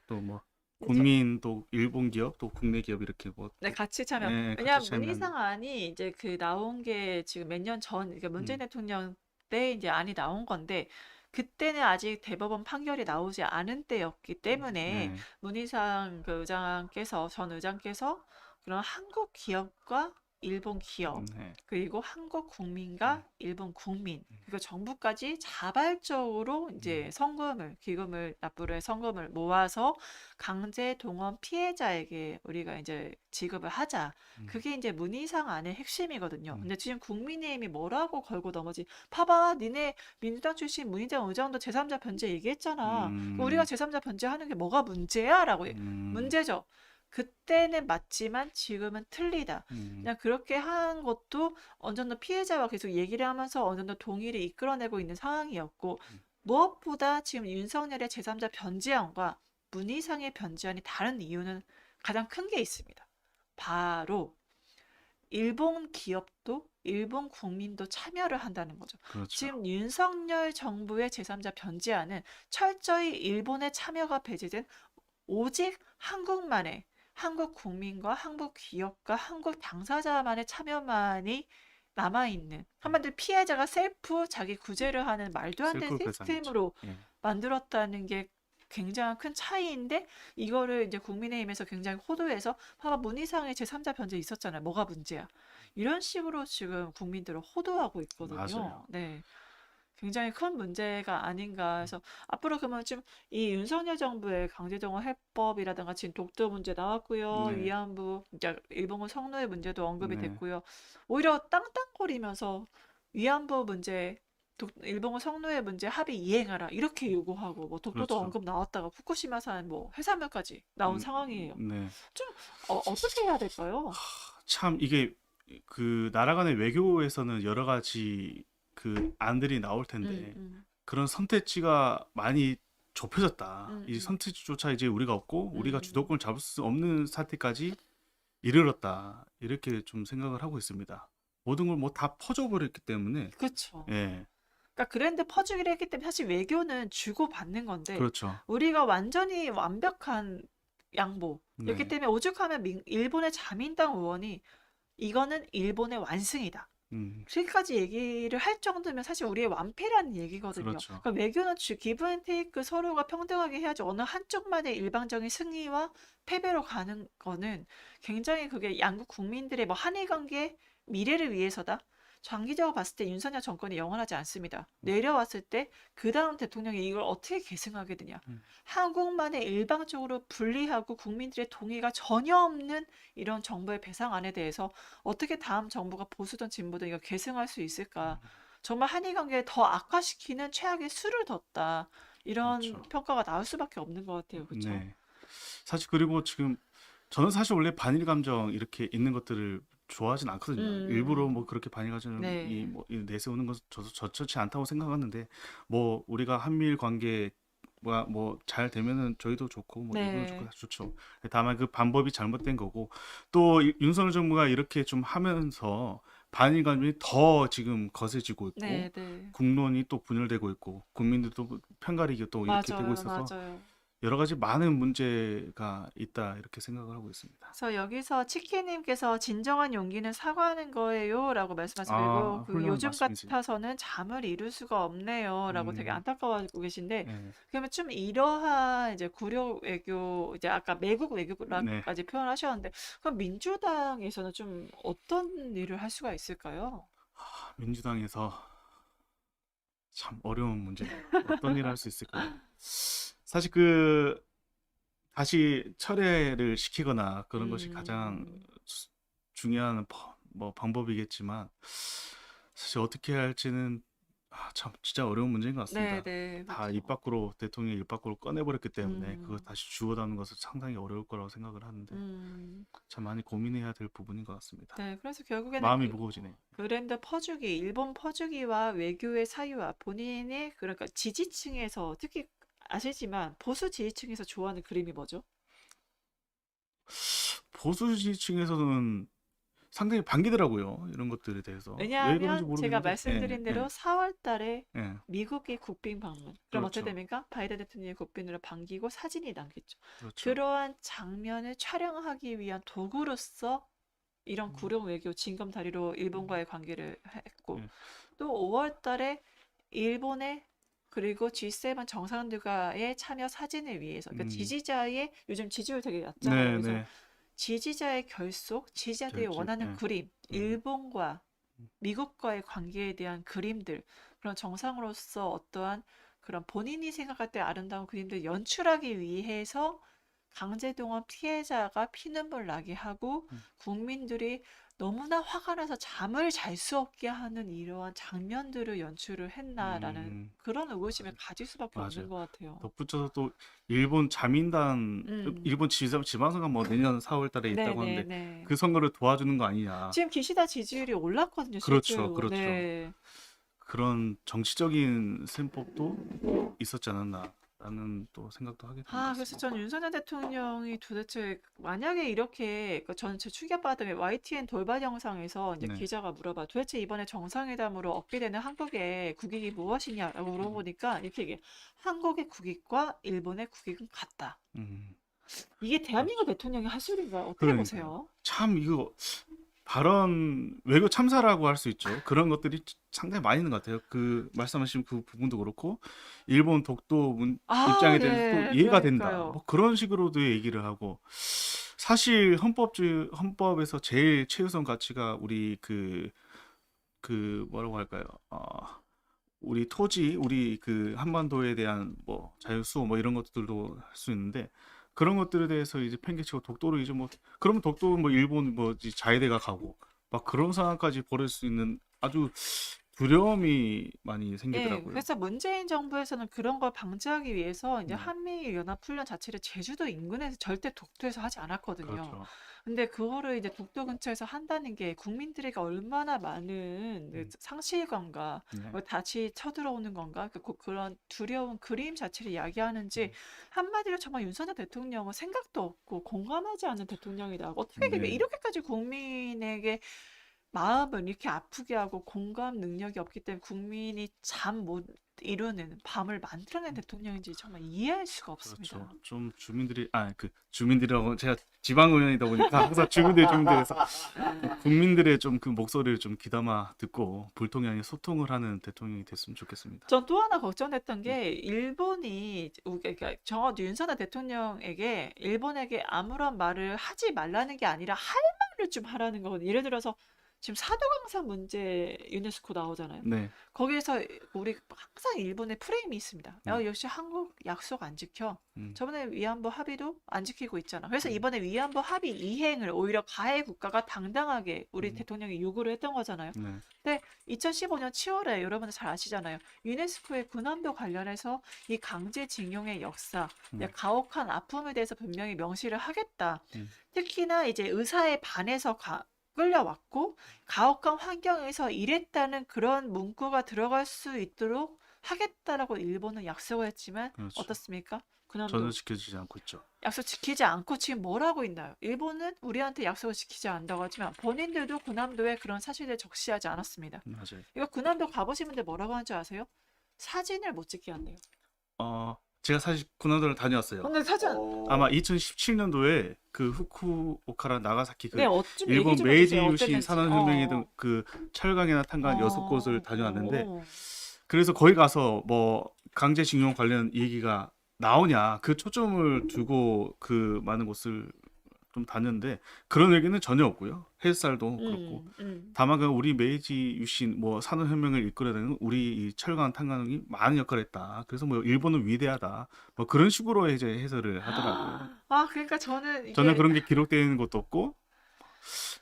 또 뭐 국민 또 일본 기업 또 국내 기업 이렇게 뭐
네, 같이 참여.
네,
왜냐하면
같이 참여하는
문희상안이 이제 그 나온 게 지금 몇 년 전, 그러니까 문재인
음.
대통령 때 이제 안이 나온 건데 그때는 아직 대법원 판결이 나오지 않은 때였기 때문에
네.
문희상 그 의장께서 전 의장께서 그런 한국 기업과 일본 기업
네.
그리고 한국 국민과 일본 국민 그리고 정부까지 자발적으로 이제 기금을 납부를 해 성금을 모아서 강제 동원 피해자에게 우리가 이제 지급을 하자. 그게 이제 문희상 안의 핵심이거든요. 근데 지금 국민의힘이 뭐라고 걸고 넘어지? 봐봐, 니네 민주당 출신 문희상 의장도 제3자 변제 얘기했잖아. 우리가 제3자 변제하는 게 뭐가 문제야?라고 문제죠. 그때는 맞지만 지금은 틀리다. 그냥 그렇게 한 것도 어느 정도 피해자와 계속 얘기를 하면서 어느 정도 동의를 이끌어내고 있는 상황이었고 무엇보다 지금 윤석열의 제3자 변제안과 문희상의 변제안이 다른 이유는 가장 큰 게 있습니다. 바로 일본 기업도 일본 국민도 참여를 한다는 거죠.
그렇죠.
지금 윤석열 정부의 제3자 변제안은 철저히 일본의 참여가 배제된 오직 한국만의 한국 국민과 한국 기업과 한국 당사자만의 참여만이 남아있는 한마디로 피해자가 셀프 자기 구제를 하는 말도 안 되는
셀프
시스템으로
배상이죠. 예.
만들었다는 게 굉장한 큰 차이인데 이거를 이제 국민의힘에서 굉장히 호도해서 봐봐 문희상의 제3자 변제 있었잖아요. 뭐가 문제야? 이런 식으로 지금 국민들을 호도하고 있거든요.
맞아요.
네. 굉장히 큰 문제가 아닌가 해서 앞으로 그러면 지금 이 윤석열 정부의 강제동원 해법이라든가 지금 독도 문제 나왔고요.
네.
위안부 이제 일본군 성노예 문제도 언급이
네.
됐고요. 오히려 땅땅거리면서 위안부 문제 일본군 성노예 문제 합의 이행하라 이렇게 요구하고 뭐 독도도
그렇죠.
언급 나왔다가 후쿠시마산 뭐 해산물까지 나온 상황이에요.
네.
좀 어떻게 해야 될까요?
참 이게 그 나라 간의 외교에서는 여러 가지 그 안들이 나올 텐데 그런 선택지가 많이 좁혀졌다. 이 선택지조차 이제 우리가 없고 우리가 주도권을 잡을 수 없는 사태까지 이르렀다. 이렇게 좀 생각을 하고 있습니다. 모든 걸 뭐 다 퍼져버렸기 때문에.
그렇죠.
예.
그러니까 그랜드 퍼주기를 했기 때문에 사실 외교는 주고받는 건데
그렇죠.
우리가 완전히 완벽한 양보였기
네.
때문에 오죽하면 일본의 자민당 의원이 이거는 일본의 완승이다. 실까지 얘기를 할 정도면 사실 우리의 완패라는 얘기거든요.
그렇죠.
그러니까 외교는 기브 앤 테이크 서로가 평등하게 해야지 어느 한쪽만의 일방적인 승리와 패배로 가는 거는 굉장히 그게 양국 국민들의 뭐 한일 관계 미래를 위해서다. 장기적으로 봤을 때 윤석열 정권이 영원하지 않습니다. 내려왔을 때 그 다음 대통령이 이걸 어떻게 계승하게 되냐. 한국만의 일방적으로 분리하고 국민들의 동의가 전혀 없는 이런 정부의 배상안에 대해서 어떻게 다음 정부가 보수든 진보든 이거 계승할 수 있을까. 정말 한일 관계를 더 악화시키는 최악의 수를 뒀다. 이런
그렇죠.
평가가 나올 수밖에 없는 것 같아요. 그렇죠?
네. 사실 그리고 지금 저는 사실 원래 반일 감정 이렇게 있는 것들을 좋아하진 않거든요. 일부러 뭐 그렇게 반일 감정이
네.
뭐 내세우는 것은 저도 저처치 않다고 생각하는데 뭐 우리가 한미일 관계가 뭐 잘 되면은 저희도 좋고 뭐 일본도 좋고
네.
다 좋죠. 다만 그 방법이 잘못된 거고 또 윤석열 정부가 이렇게 좀 하면서 반일 감정이 더 지금 거세지고 있고
네, 네.
국론이 또 분열되고 있고 국민들도 편가르기 또 이렇게 되고
맞아요,
있어서
맞아요.
여러 가지 많은 문제가 있다 이렇게 생각을 하고 있습니다.
그래서 여기서 치킨님께서 진정한 용기는 사과하는 거예요라고 말씀하시고 그리고 그
훌륭한
요즘
말씀이지.
같아서는 잠을 이룰 수가 없네요라고 되게
음,
안타까워하고 계신데
네,
그러면 좀 이러한 이제 구력 외교 이제 아까 매국
네.
외교라까지 표현하셨는데 그럼 민주당에서는 좀 어떤 일을 할 수가 있을까요?
민주당에서 참 어려운 문제네요. 어떤 일을 할 수 있을까요? 사실 그 다시 철회를 시키거나 그런 것이 가장
음,
중요한 뭐 방법이겠지만 사실 어떻게 할지는 참 진짜 어려운 문제인 것
네,
같습니다.
네,
다 입
그렇죠.
밖으로 대통령이 입 밖으로 꺼내버렸기 때문에 그거
음,
다시 주워 담는 것은 상당히 어려울 거라고 생각을 하는데
음,
참 많이 고민해야 될 부분인 것 같습니다.
네, 그래서 결국에는
마음이 무거워지네요.
브랜드 퍼주기, 일본 퍼주기와 외교의 사유와 본인의 그러니까 지지층에서 특히 아시지만 보수 지지층에서 좋아하는 그림이 뭐죠?
보수 지지층에서는 상당히 반기더라고요. 이런 것들에 대해서. 왜 그런지
왜냐하면 제가
모르겠는데.
말씀드린 대로 4월 달에
예.
미국의 국빈 방문. 그럼 어떻게
그렇죠.
됩니까? 바이든 대통령의 국빈으로 반기고 사진이 남겠죠.
그렇죠.
그러한 장면을 촬영하기 위한 도구로서 이런
음,
구령 외교 징검다리로 일본과의 관계를 했고
예.
또 5월 달에 일본의 그리고 G7 정상들과의 참여 사진을 위해서 그러니까
음,
지지자의 요즘 지지율 되게 낮잖아요.
네,
그래서
네.
지지자의 결속, 지지자들이 원하는
예.
그림,
음,
일본과 미국과의 관계에 대한 그림들, 그런 정상으로서 어떠한 그런 본인이 생각할 때 아름다운 그림들 연출하기 위해서 강제동원 피해자가 피눈물 나게 하고
음,
국민들이 너무나 화가 나서 잠을 잘 수 없게 하는 이러한 장면들을 연출을 했나라는
음,
그런 의구심을 가질 수밖에 없는
맞아요.
것 같아요.
덧붙여서 또 일본 자민당,
음.
일본 지방선거 뭐 내년 4월 달에 있다고 하는데
네네네.
그 선거를 도와주는 거 아니냐.
지금 기시다 지지율이 올랐거든요,
그렇죠,
실제로.
그렇죠.
네.
그런 정치적인 셈법도 있었지 않았나라는 또 생각도 하게 되는 것
아, 그래서
같습니다.
전 윤석열 대통령이 도대체 만약에 이렇게 저는 제 충격받았던 게 YTN 돌발 영상에서 이제
네.
기자가 물어봐 도대체 이번에 정상회담으로 얻게 되는 한국의 국익이 무엇이냐라고 물어보니까 이렇게 얘기해. 한국의 국익과 일본의 국익은 같다.
음,
이게
그렇죠.
대한민국 대통령이 할 소리인가 어떻게
그러니까요.
보세요?
참 이거 발언 외교 참사라고 할 수 있죠. 그런 것들이 상당히 많이 있는 것 같아요. 그 말씀하신 그 부분도 그렇고 일본 독도
아,
입장에 대해서 또
네,
이해가 된다.
그러니까요.
뭐 그런 식으로도 얘기를 하고 사실 헌법에서 제일 최우선 가치가 우리 그 뭐라고 할까요? 우리 토지, 우리 그 한반도에 대한 뭐 자유수호 뭐 이런 것들도 할 수 있는데 그런 것들에 대해서 이제 팽개치고 독도를 이제 뭐 그러면 독도 뭐 일본 뭐 이제 자위대가 가고 막 그런 상황까지 벌일 수 있는 아주 두려움이 많이
예,
생기더라고요.
그래서 문재인 정부에서는 그런 걸 방지하기 위해서 이제
네,
한미 연합훈련 자체를 제주도 인근에서 절대 독도에서 하지 않았거든요.
그렇죠.
근데 그거를 이제 독도 근처에서 한다는 게 국민들에게 얼마나 많은 그
음,
상실감과
네,
뭐 다시 쳐들어오는 건가 그런 두려운 그림 자체를 이야기하는지
음,
한마디로 정말 윤석열 대통령은 생각도 없고 공감하지 않는 대통령이다. 어떻게
네,
이렇게까지 국민에게 마음을 이렇게 아프게 하고 공감 능력이 없기 때문에 국민이 잠 못 이루는 밤을 만들어낸 대통령인지 정말 이해할 수가 없습니다.
그렇죠. 좀 주민들이 그 주민들이라고 제가 지방 의원이다 보니까 항상 주민들에서 국민들의 좀 그 목소리를 좀 귀담아 듣고 불통이 아닌 소통을 하는 대통령이 됐으면 좋겠습니다.
전 또 하나 걱정됐던 게 일본이 그러니까 윤석열 대통령에게 일본에게 아무런 말을 하지 말라는 게 아니라 할 말을 좀 하라는 거거든요. 예를 들어서 지금 사도강산 문제 유네스코 나오잖아요.
네.
거기에서 우리 항상 일본의 프레임이 있습니다. 역시 한국 약속 안 지켜.
음.
저번에 위안부 합의도 안 지키고 있잖아. 그래서
음.
이번에 위안부 합의 이행을 오히려 가해 국가가 당당하게 우리 대통령이 요구를 했던 거잖아요.
네.
2015년 7월에 여러분들 잘 아시잖아요. 유네스코의 군함도 관련해서 이 강제징용의 역사, 가혹한 아픔에 대해서 분명히 명시를 하겠다. 특히나 이제 의사에 반해서 끌려왔고 가혹한 환경에서 일했다는 그런 문구가 들어갈 수 있도록 하겠다라고 일본은 약속을 했지만
그렇죠.
어떻습니까?
전혀
군함도
지켜지지 않고 있죠.
약속 지키지 않고 지금 뭘 하고 있나요? 일본은 우리한테 약속을 지키지 않는다고 하지만 본인들도 군함도에 그런 사실을 적시하지 않았습니다.
맞아요.
이거 군함도 가보신 분들 뭐라고 하는지 아세요? 사진을 못 찍게 한대요.
제가 사실 군함도를 다녀왔어요.
근데 사진
아마 2017년도에 그 후쿠오카랑 나가사키 그
네, 어쩜
일본
얘기 좀
메이지
해주세요.
유신
어땠는지.
산업혁명이던 그 철강이나 탄광 여섯 곳을 다녀왔는데
어.
그래서 거기 가서 뭐 강제징용 관련 얘기가 나오냐 그 초점을 두고 그 많은 곳을 좀 다녔는데 그런 얘기는 전혀 없고요. 헬스살도 그렇고 다만 그 우리 메이지 유신 뭐 산업혁명을 이끌어내는 우리 이 철강 탄광이 많은 역할을 했다. 그래서 뭐 일본은 위대하다. 뭐 그런 식으로 이제 해설을 하더라고요.
그러니까 저는 이게
전혀 그런 게 기록되어 있는 것도 없고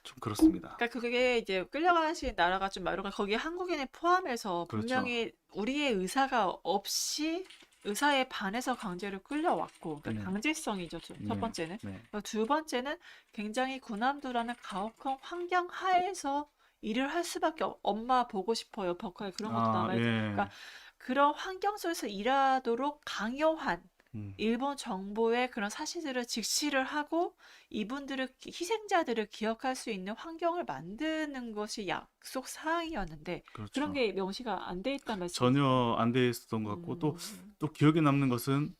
좀 그렇습니다.
그러니까 그게 이제 끌려가신 나라가 좀 여러 가지 거기에 한국인을 포함해서
그렇죠.
분명히 우리의 의사가 없이 의사에 반해서 강제로 끌려왔고 그러니까
네.
강제성이죠. 첫
네.
번째는.
네.
두 번째는 굉장히 군함도라는 가혹한 환경 하에서 일을 할 수밖에 엄마 보고 싶어요. 벽화에 그런 것도 남아있죠.
예.
그러니까 그런 환경 속에서 일하도록 강요한 일본 정부의 그런 사실들을 직시를 하고 이분들을 희생자들을 기억할 수 있는 환경을 만드는 것이 약속 사항이었는데
그렇죠.
그런 게 명시가 안 돼 있단 말씀이죠.
전혀 안 돼 있었던 것 같고 또 기억에 남는 것은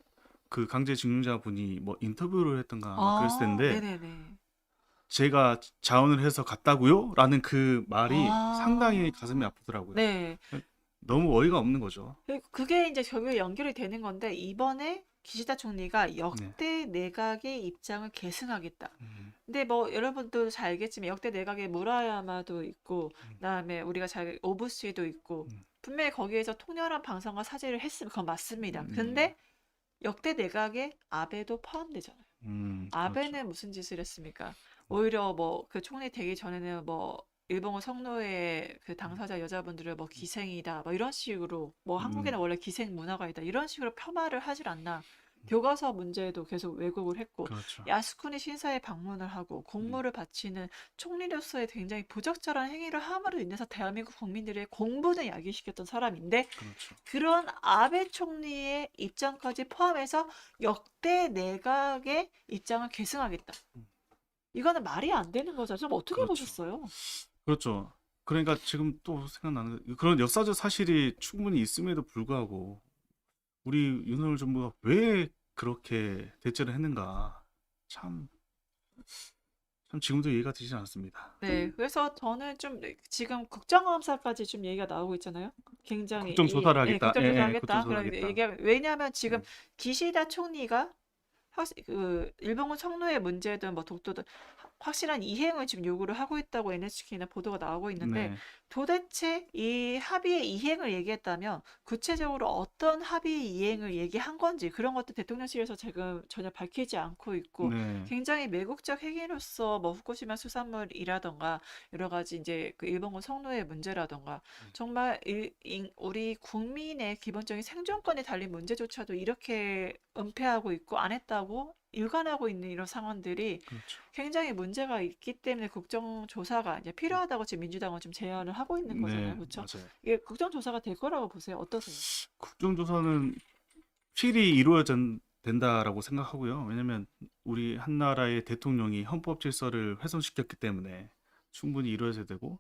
그 강제징용자분이 뭐 인터뷰를 했던가 그랬을 텐데
네네네.
제가 자원을 해서 갔다고요? 라는 그 말이 상당히 가슴이 아프더라고요.
네.
너무 어이가 없는 거죠.
그게 이제 결국에 연결이 되는 건데 이번에 기시다 총리가 역대 내각의 입장을 계승하겠다. 근데 뭐 여러분도 잘 알겠지만 역대 내각에 무라야마도 있고 그다음에 우리가 잘 오부시도 있고 분명히 거기에서 통렬한 방송과 사죄를 했으면 그건 맞습니다. 근데 역대 내각에 아베도 포함되잖아요. 아베는
그렇죠.
무슨 짓을 했습니까? 오히려 뭐 그 총리 되기 전에는 뭐 일본어 성노예 그 당사자 여자분들을 뭐 기생이다 뭐 이런 식으로 뭐 한국에는 원래 기생 문화가 있다 이런 식으로 폄하를 하질 않나. 교과서 문제도 계속 왜곡을 했고
그렇죠.
야스쿠니 신사에 방문을 하고 공물을 바치는 총리로서의 굉장히 부적절한 행위를 함으로 인해서 대한민국 국민들의 공분을 야기시켰던 사람인데
그렇죠.
그런 아베 총리의 입장까지 포함해서 역대 내각의 입장을 계승하겠다. 이거는 말이 안 되는 거죠. 좀 어떻게
그렇죠.
보셨어요?
그렇죠. 그러니까 지금 또 생각나는 그런 역사적 사실이 충분히 있음에도 불구하고 우리 윤석열 정부가 왜 그렇게 대처를 했는가 참 지금도 이해가 되지 않습니다.
네, 그래서 저는 좀 지금 국정감사까지 좀 얘기가 나오고 있잖아요. 굉장히
국정조사를 하겠다.
국정조사
예,
하겠다.
국정조사를
그런
하겠다.
왜냐하면 지금 기시다 총리가 그 일본군 성노예 문제든 뭐 독도든 확실한 이행을 지금 요구를 하고 있다고 NHK나 보도가 나오고 있는데
네.
도대체 이 합의의 이행을 얘기했다면 구체적으로 어떤 합의 이행을 얘기한 건지 그런 것도 대통령실에서 지금 전혀 밝히지 않고 있고
네.
굉장히 매국적 행위로서 뭐 후쿠시마 수산물이라던가 여러 가지 이제 그 일본군 성노예 문제라던가 정말 우리 국민의 기본적인 생존권에 달린 문제조차도 이렇게 은폐하고 있고 안 했다고 일관하고 있는 이런 상황들이
그렇죠.
굉장히 문제가 있기 때문에 국정조사가 이제 필요하다고 지금 민주당은 좀 제안을 하고 있는 거잖아요.
네,
그렇죠?
맞아요.
이게 국정조사가 될 거라고 보세요. 어떠세요?
국정조사는 필히 이루어야 된다라고 생각하고요. 왜냐면 우리 한 나라의 대통령이 헌법 질서를 훼손시켰기 때문에 충분히 이루어져야 되고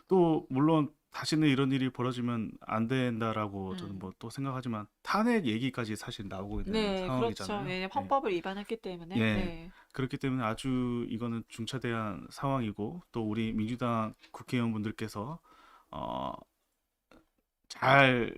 또 물론 다시는 이런 일이 벌어지면 안 된다라고 저는
음.
뭐 또 생각하지만 탄핵 얘기까지 사실 나오고 있는
네, 그렇죠.
상황이잖아요.
왜냐면
예.
헌법을 위반했기 때문에.
예.
네.
그렇기 때문에 아주 이거는 중차대한 상황이고 또 우리 민주당 국회의원분들께서 어, 잘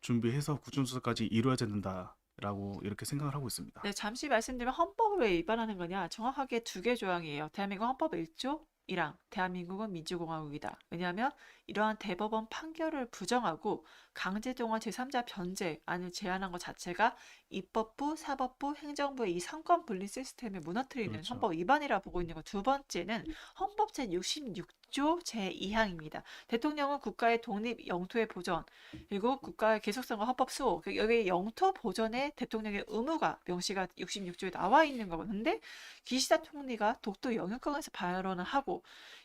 준비해서 국정조사까지 이루어야 된다라고 이렇게 생각을 하고 있습니다.
네, 잠시 말씀드리면 헌법을 왜 위반하는 거냐? 정확하게 두 개 조항이에요. 대한민국 헌법 1조 1항. 대한민국은 민주공화국이다. 왜냐하면 이러한 대법원 판결을 부정하고 강제동원 제3자 변제안을 제안한 것 자체가 입법부, 사법부, 행정부의 이 삼권 분리 시스템을 무너뜨리는
그렇죠.
헌법 위반이라 보고 있는 거. 두 번째는 헌법 제66조 제2항입니다. 대통령은 국가의 독립, 영토의 보전, 그리고 국가의 계속성과 헌법 수호. 여기 영토 보전에 대통령의 의무가 명시가 66조에 나와 있는 거거든요. 근데 기시다 총리가 독도 영유권에서 발언을 하고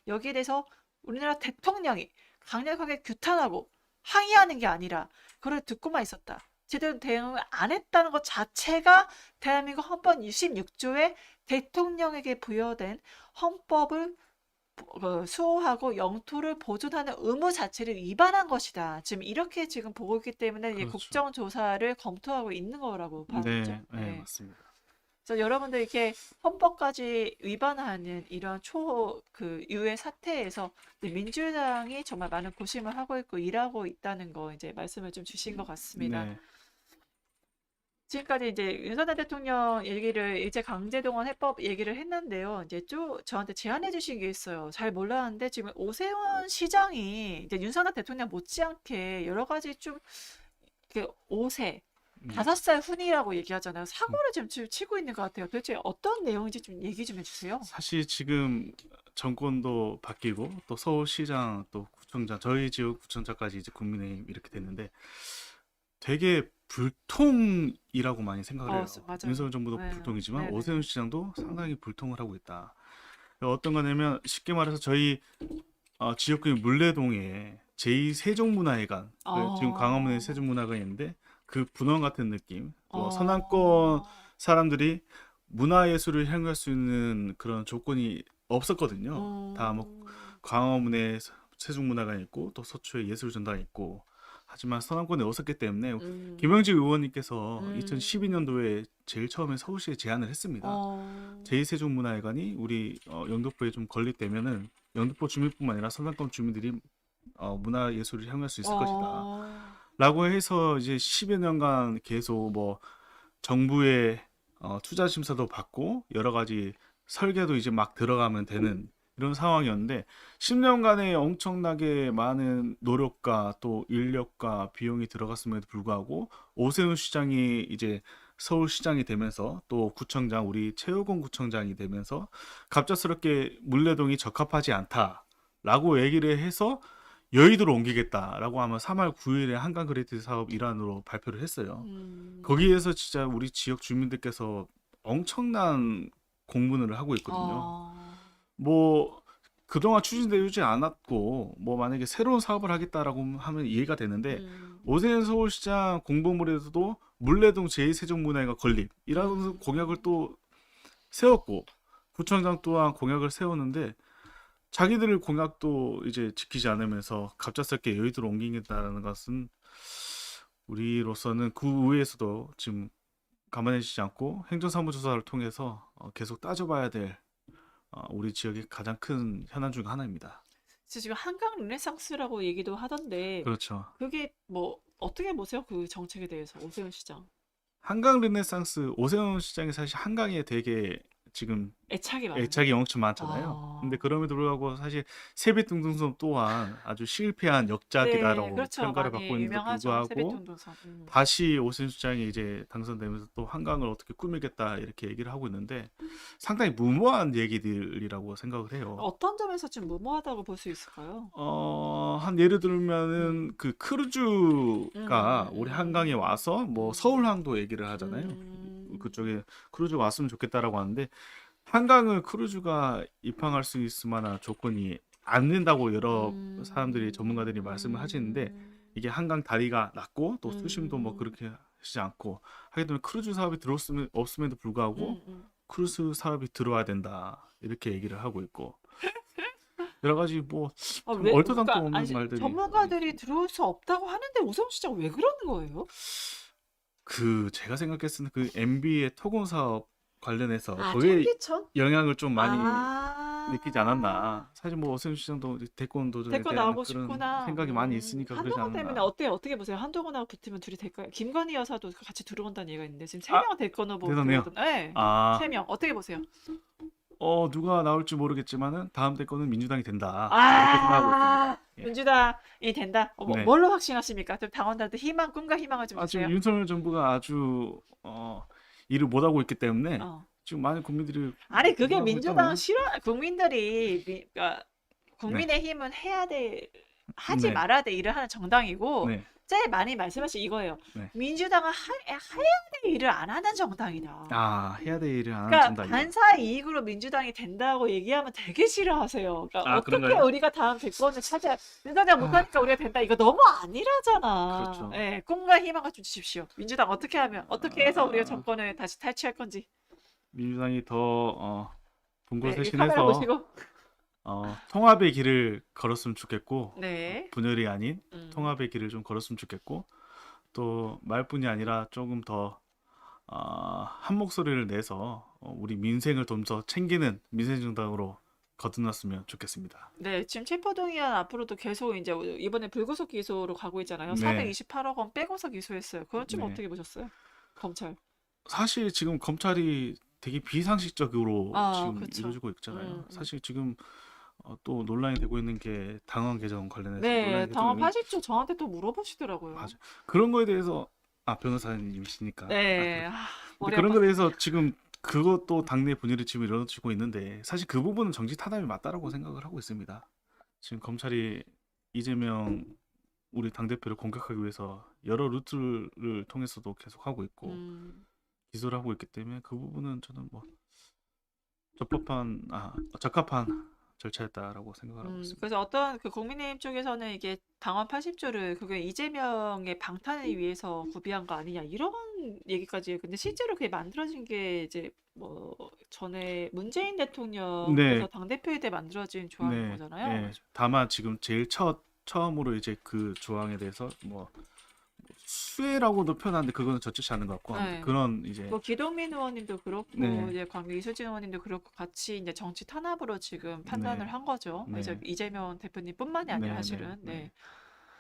여기에 대해서 우리나라 대통령이 강력하게 규탄하고 항의하는 게 아니라 그걸 듣고만 있었다. 제대로 대응을 안 했다는 것 자체가 대한민국 헌법 66조에 대통령에게 부여된 헌법을 수호하고 영토를 보존하는 의무 자체를 위반한 것이다. 지금 이렇게 지금 보고 있기 때문에 이제
그렇죠.
국정조사를 검토하고 있는 거라고 봐야죠.
네, 네,
네.
맞습니다.
그래서 여러분들 이렇게 헌법까지 위반하는 이런 유해 사태에서 이제 민주당이 정말 많은 고심을 하고 있고 일하고 있다는 거 이제 말씀을 좀 주신 것 같습니다.
네,
지금까지 이제 윤석열 대통령 얘기를 일제 강제동원 해법 얘기를 했는데요. 이제 저한테 제안해 주신 게 있어요. 잘 몰랐는데 지금 오세훈 시장이 이제 윤석열 대통령 못지않게 여러 가지 좀 이렇게 5세, 5살 훈이라고 얘기하잖아요. 사고를 지금 치고 있는 것 같아요. 도대체 어떤 내용인지 좀 얘기 좀 해주세요.
사실 지금 정권도 바뀌고 또 서울시장 또 구청장 저희 지역 구청장까지 이제 국민의힘 이렇게 됐는데 되게 불통이라고 많이 생각을 해요.
맞아요.
윤석열 정부도
네,
불통이지만
네네.
오세훈 시장도 상당히 불통을 하고 있다. 어떤 거냐면 쉽게 말해서 저희 지역구인 물레동에 제2세종문화회관 지금 광화문에 세종문화관이 있는데 그 분원 같은 느낌 또 서남권 사람들이 문화예술을 향유할 수 있는 그런 조건이 없었거든요. 다 뭐 광화문에 세종문화관이 있고 또 서초에 예술전당이 있고 하지만 서남권에 없었기 때문에 김영직 의원님께서 2012년도에 제일 처음에 서울시에 제안을 했습니다. 제2세종문화회관이 우리 영등포에 좀 건립되면은 영등포 주민뿐만 아니라 서남권 주민들이 문화예술을 향유할 수 있을 것이다. 라고 해서 이제 10여 년간 계속 뭐 정부의 투자 심사도 받고 여러 가지 설계도 이제 막 들어가면 되는 이런 상황이었는데 10년간의 엄청나게 많은 노력과 또 인력과 비용이 들어갔음에도 불구하고 오세훈 시장이 이제 서울시장이 되면서 또 구청장 우리 최우곤 구청장이 되면서 갑작스럽게 물레동이 적합하지 않다라고 얘기를 해서 여의도로 옮기겠다라고 하면 3월 9일에 한강 그레이트 사업 일환으로 발표를 했어요. 거기에서 진짜 우리 지역 주민들께서 엄청난 공분을 하고 있거든요. 뭐 그동안 추진되지 않았고 뭐 만약에 새로운 사업을 하겠다라고 하면 이해가 되는데 오세훈 서울시장 공보물에서도 물레동 제2세종문화회관 건립이라는 공약을 또 세웠고 구청장 또한 공약을 세웠는데 자기들 공약도 이제 지키지 않으면서 갑작스럽게 여의도로 옮기겠다는 것은 우리로서는 구의회에서도 지금 가만히 있지 않고 행정사무조사를 통해서 계속 따져봐야 될 우리 지역의 가장 큰 현안 중 하나입니다.
지금 한강 르네상스라고 얘기도 하던데
그렇죠.
그게 뭐 어떻게 보세요? 그 정책에 대해서 오세훈 시장
한강 르네상스 오세훈 시장이 사실 한강에 되게 지금
애착이 많아요.
애착이 엄청 많잖아요. 근데 그럼에도 불구하고 사실 세빛둥둥섬 또한 아주 실패한
네,
역작이다라고
그렇죠.
평가를
많이
받고 있는데도
유명하죠.
불구하고
세빛둥둥섬.
다시 오세훈 시장이 이제 당선되면서 또 한강을 어떻게 꾸미겠다 이렇게 얘기를 하고 있는데 상당히 무모한 얘기들이라고 생각을 해요.
어떤 점에서 좀 무모하다고 볼 수 있을까요?
한 예를 들면은 그 크루즈가 우리 한강에 와서 뭐 서울항도 얘기를 하잖아요. 그쪽에 크루즈 왔으면 좋겠다라고 하는데 한강을 크루즈가 입항할 수 있을 만한 조건이 안 된다고 여러 사람들이 전문가들이 말씀을 하시는데 이게 한강 다리가 낮고 또 수심도 뭐 그렇게 하지 않고 하게 되면 크루즈 사업이 들어왔으면 없음에도 불구하고 크루즈 사업이 들어와야 된다 이렇게 얘기를 하고 있고 여러 가지 뭐 좀
왜
얼토당토
그러니까
없는
아니
말들이
전문가들이 들어올 수 없다고 하는데 오세훈 시장 왜 그러는 거예요?
제가 생각했을 때 그 MB의 토건 사업 관련해서
아,
거기에
청기천?
영향을 좀 많이 느끼지
아,
않았나. 사실 뭐 오세훈 시장도 이제 대권 도전에
데리고
대한
나오고
그런
싶구나.
생각이 많이 있으니까 그러지
한동훈 때문에
않았나.
어떻게 보세요? 한동훈하고 붙으면 둘이 될까요? 김건희 여사도 같이 들어온다는 얘기가 있는데 지금 세
아,
명 대권 후보
대단해요.
들어오던, 네,
아,
3명 어떻게 보세요?
누가 나올지 모르겠지만은 다음 대권은 민주당이 된다. 이렇게 생각하고
아,
있습니다. 예.
민주당이 된다.
네.
뭘로 확신하십니까? 좀 당원들한테 꿈과 희망을 좀
지금
주세요.
윤석열 정부가 아주 일을 못하고 있기 때문에
어.
지금 많은 국민들이
아니 그게
생각하고
민주당
있다면
싫어 국민들이 그러니까
네,
국민의힘은 해야 돼 하지
네,
말아야 돼 일을 하는 정당이고
네,
제일 많이 말씀하신 이거예요.
네.
민주당은 해야 될 일을 안 하는 정당이다.
해야 될 일을 안 하는
그러니까
정당이다.
반사 이익으로 민주당이 된다고 얘기하면 되게 싫어하세요. 그러니까 어떻게
그런가요?
우리가 다음 대권을 차지할 민주당 못하니까 우리가 된다. 이거 너무 아니라잖아.
그렇죠.
예, 꿈과 희망을 좀 주십시오. 민주당 어떻게 하면 어떻게 해서 우리가 정권을 다시 탈취할 건지.
민주당이 더
네, 이 카메라
분골쇄신해서
보시고.
통합의 길을 걸었으면 좋겠고
네.
분열이 아닌
음.
통합의 길을 좀 걸었으면 좋겠고 또 말뿐이 아니라 조금 더 한 목소리를 내서 우리 민생을 좀 더 챙기는 민생정당으로 거듭났으면 좋겠습니다.
네, 지금 체포동의안 앞으로도 계속 이제 이번에 불구속 기소로 가고 있잖아요.
네.
428억 원 빼고서 기소했어요. 그건 좀
네.
어떻게 보셨어요? 검찰.
사실 지금 검찰이 되게 비상식적으로 지금
그렇죠.
이루어지고 있잖아요.
음.
사실 지금 또 논란이 되고 있는 게 당원 개정 관련해서
네,
논란이 되고
당원
있는
80조 저한테 또 물어보시더라고요.
맞아. 그런 거에 대해서 변호사님이시니까
네,
근데
머리
그런
아파.
거에 대해서 지금 그것도 당내 분열이 지금 일어나고 있는데 사실 그 부분은 정치 타당이 맞다라고 생각을 하고 있습니다. 지금 검찰이 이재명 우리 당대표를 공격하기 위해서 여러 루트를 통해서도 계속 하고 있고
음,
기소를 하고 있기 때문에 그 부분은 저는 뭐 적합한 절차였다라고 생각을 하고 있습니다.
그래서 어떤 그 국민의힘 쪽에서는 이게 당원 80조를 그게 이재명의 방탄을 위해서 구비한 거 아니냐 이런 얘기까지 해요. 근데 실제로 그게 만들어진 게 이제 뭐 전에 문재인 대통령께서
네,
당대표에 대해 만들어진 조항인
네,
거잖아요.
예. 다만 지금 제일 처음으로 이제 그 조항에 대해서 뭐 수혜라고도 표현하는데 그거는 적절치 않은 것 같고 아무튼
네.
그런 이제
뭐 기동민 의원님도 그렇고
네,
이제 광주 이수진 의원님도 그렇고 같이 이제 정치 탄압으로 지금 판단을
네,
한 거죠. 이제
네,
이재명 대표님뿐만이 아니라
네, 네,
사실은. 네.
네,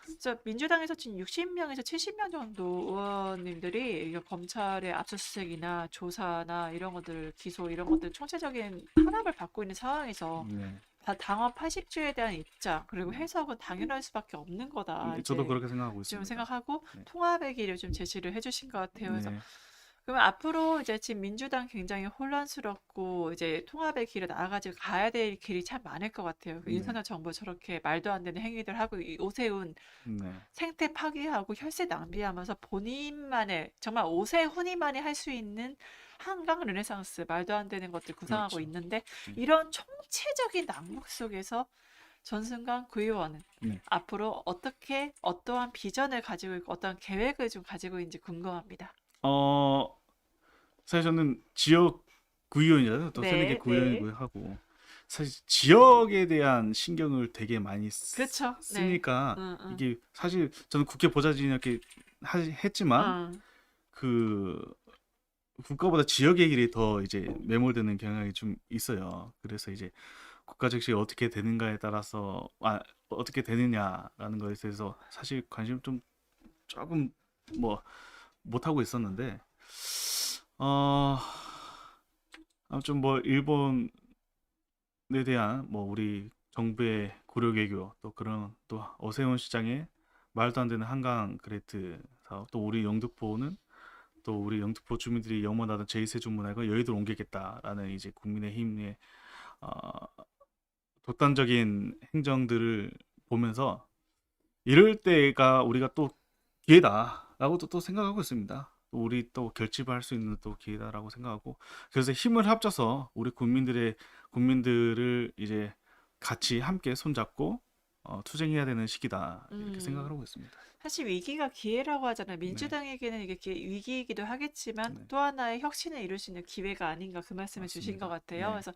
진짜 민주당에서 지금 60명에서 70명 정도 의원님들이 이거 검찰의 압수수색이나 조사나 이런 것들 기소 이런 것들 총체적인 탄압을 받고 있는 상황에서
네.
당원 80조에 대한 입장 그리고 해석은 당연할 수밖에 없는 거다.
저도
이제
그렇게 생각하고
지금
있습니다.
생각하고
네,
통합의 길을 좀 제시를 해주신 것 같아요. 그래서
네,
그러면 앞으로 이제 지금 민주당 굉장히 혼란스럽고 이제 통합의 길을 나아가지고 가야 될 길이 참 많을 것 같아요. 그
네,
윤석열 정부 저렇게 말도 안 되는 행위들 하고 이 오세훈
네,
생태 파괴하고 혈세 낭비하면서 본인만의 정말 오세훈이만이 할 수 있는 한강 르네상스 말도 안 되는 것들 구상하고
그렇죠.
있는데
네,
이런 총체적인 난국 속에서 전승관 구의원은
네.
앞으로 어떻게 어떠한 비전을 가지고 있고 어떠한 계획을 좀 가지고 있는지 궁금합니다.
사실 저는 지역 구의원이잖아요. 또 새내기
네, 네.
구의원이고 하고 사실 지역에 대한 신경을 되게 많이
그렇죠. 네.
쓰니까
응, 응.
이게 사실 저는 국회 보좌진 이렇게 했지만
응.
그 국가보다 지역의 길이 더 이제 매몰되는 경향이 좀 있어요. 그래서 이제 국가 정책이 어떻게 되는가에 따라서 어떻게 되느냐라는 것에 대해서 사실 관심 좀 조금 뭐 못하고 있었는데 아무튼 뭐 일본에 대한 뭐 우리 정부의 고려개교 또 그런 또 오세훈 시장의 말도 안 되는 한강 그레이트 사업 또 우리 영등포는 또 우리 영등포 주민들이 영원하던 제2세종문화가 여의도로 옮기겠다라는 이제 국민의힘의 어, 독단적인 행정들을 보면서 이럴 때가 우리가 또 기회다라고 또 생각하고 있습니다. 또 우리 또 결집할 수 있는 또 기회다라고 생각하고 그래서 힘을 합쳐서 우리 국민들을 이제 같이 함께 손잡고 투쟁해야 되는 시기다 이렇게 생각을
음.
하고 있습니다.
사실 위기가 기회라고 하잖아요.
네,
민주당에게는 이게 위기이기도 하겠지만
네,
또 하나의 혁신을 이룰 수 있는 기회가 아닌가 그 말씀을 주신 것
맞습니다.
같아요.
네,
그래서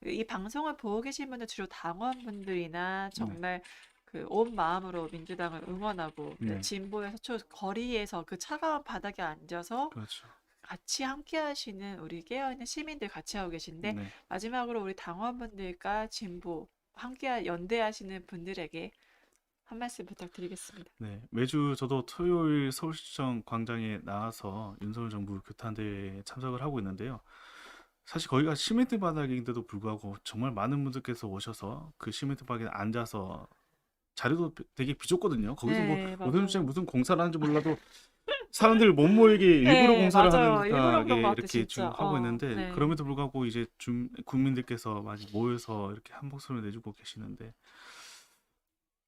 이 방송을 보고 계신 분들 주로 당원분들이나 정말 그 온 마음으로 민주당을 응원하고
네.
진보에서 거리에서 그 차가운 바닥에 앉아서
그렇죠.
같이 함께 하시는 우리 깨어있는 시민들 같이 하고 계신데
네.
마지막으로 우리 당원분들과 진보 함께 연대하시는 분들에게 한 말씀 부탁드리겠습니다.
네, 매주 저도 토요일 서울시청 광장에 나와서 윤석열 정부 규탄대회에 참석을 하고 있는데요. 사실 거기가 시멘트 바닥인데도 불구하고 정말 많은 분들께서 오셔서 그 시멘트 바닥에 앉아서 자리도 되게 비좁거든요. 거기서 뭐
네, 맞아요.
오세훈 시장 무슨 공사를 하는지 몰라도 사람들 못 모이게 일부러
네,
공사를
맞아요.
하는
일부러 그런 것 같아,
이렇게
진짜.
지금 하고 있는데
네.
그럼에도 불구하고 이제 국민들께서 많이 모여서 이렇게 한 목소리를 내주고 계시는데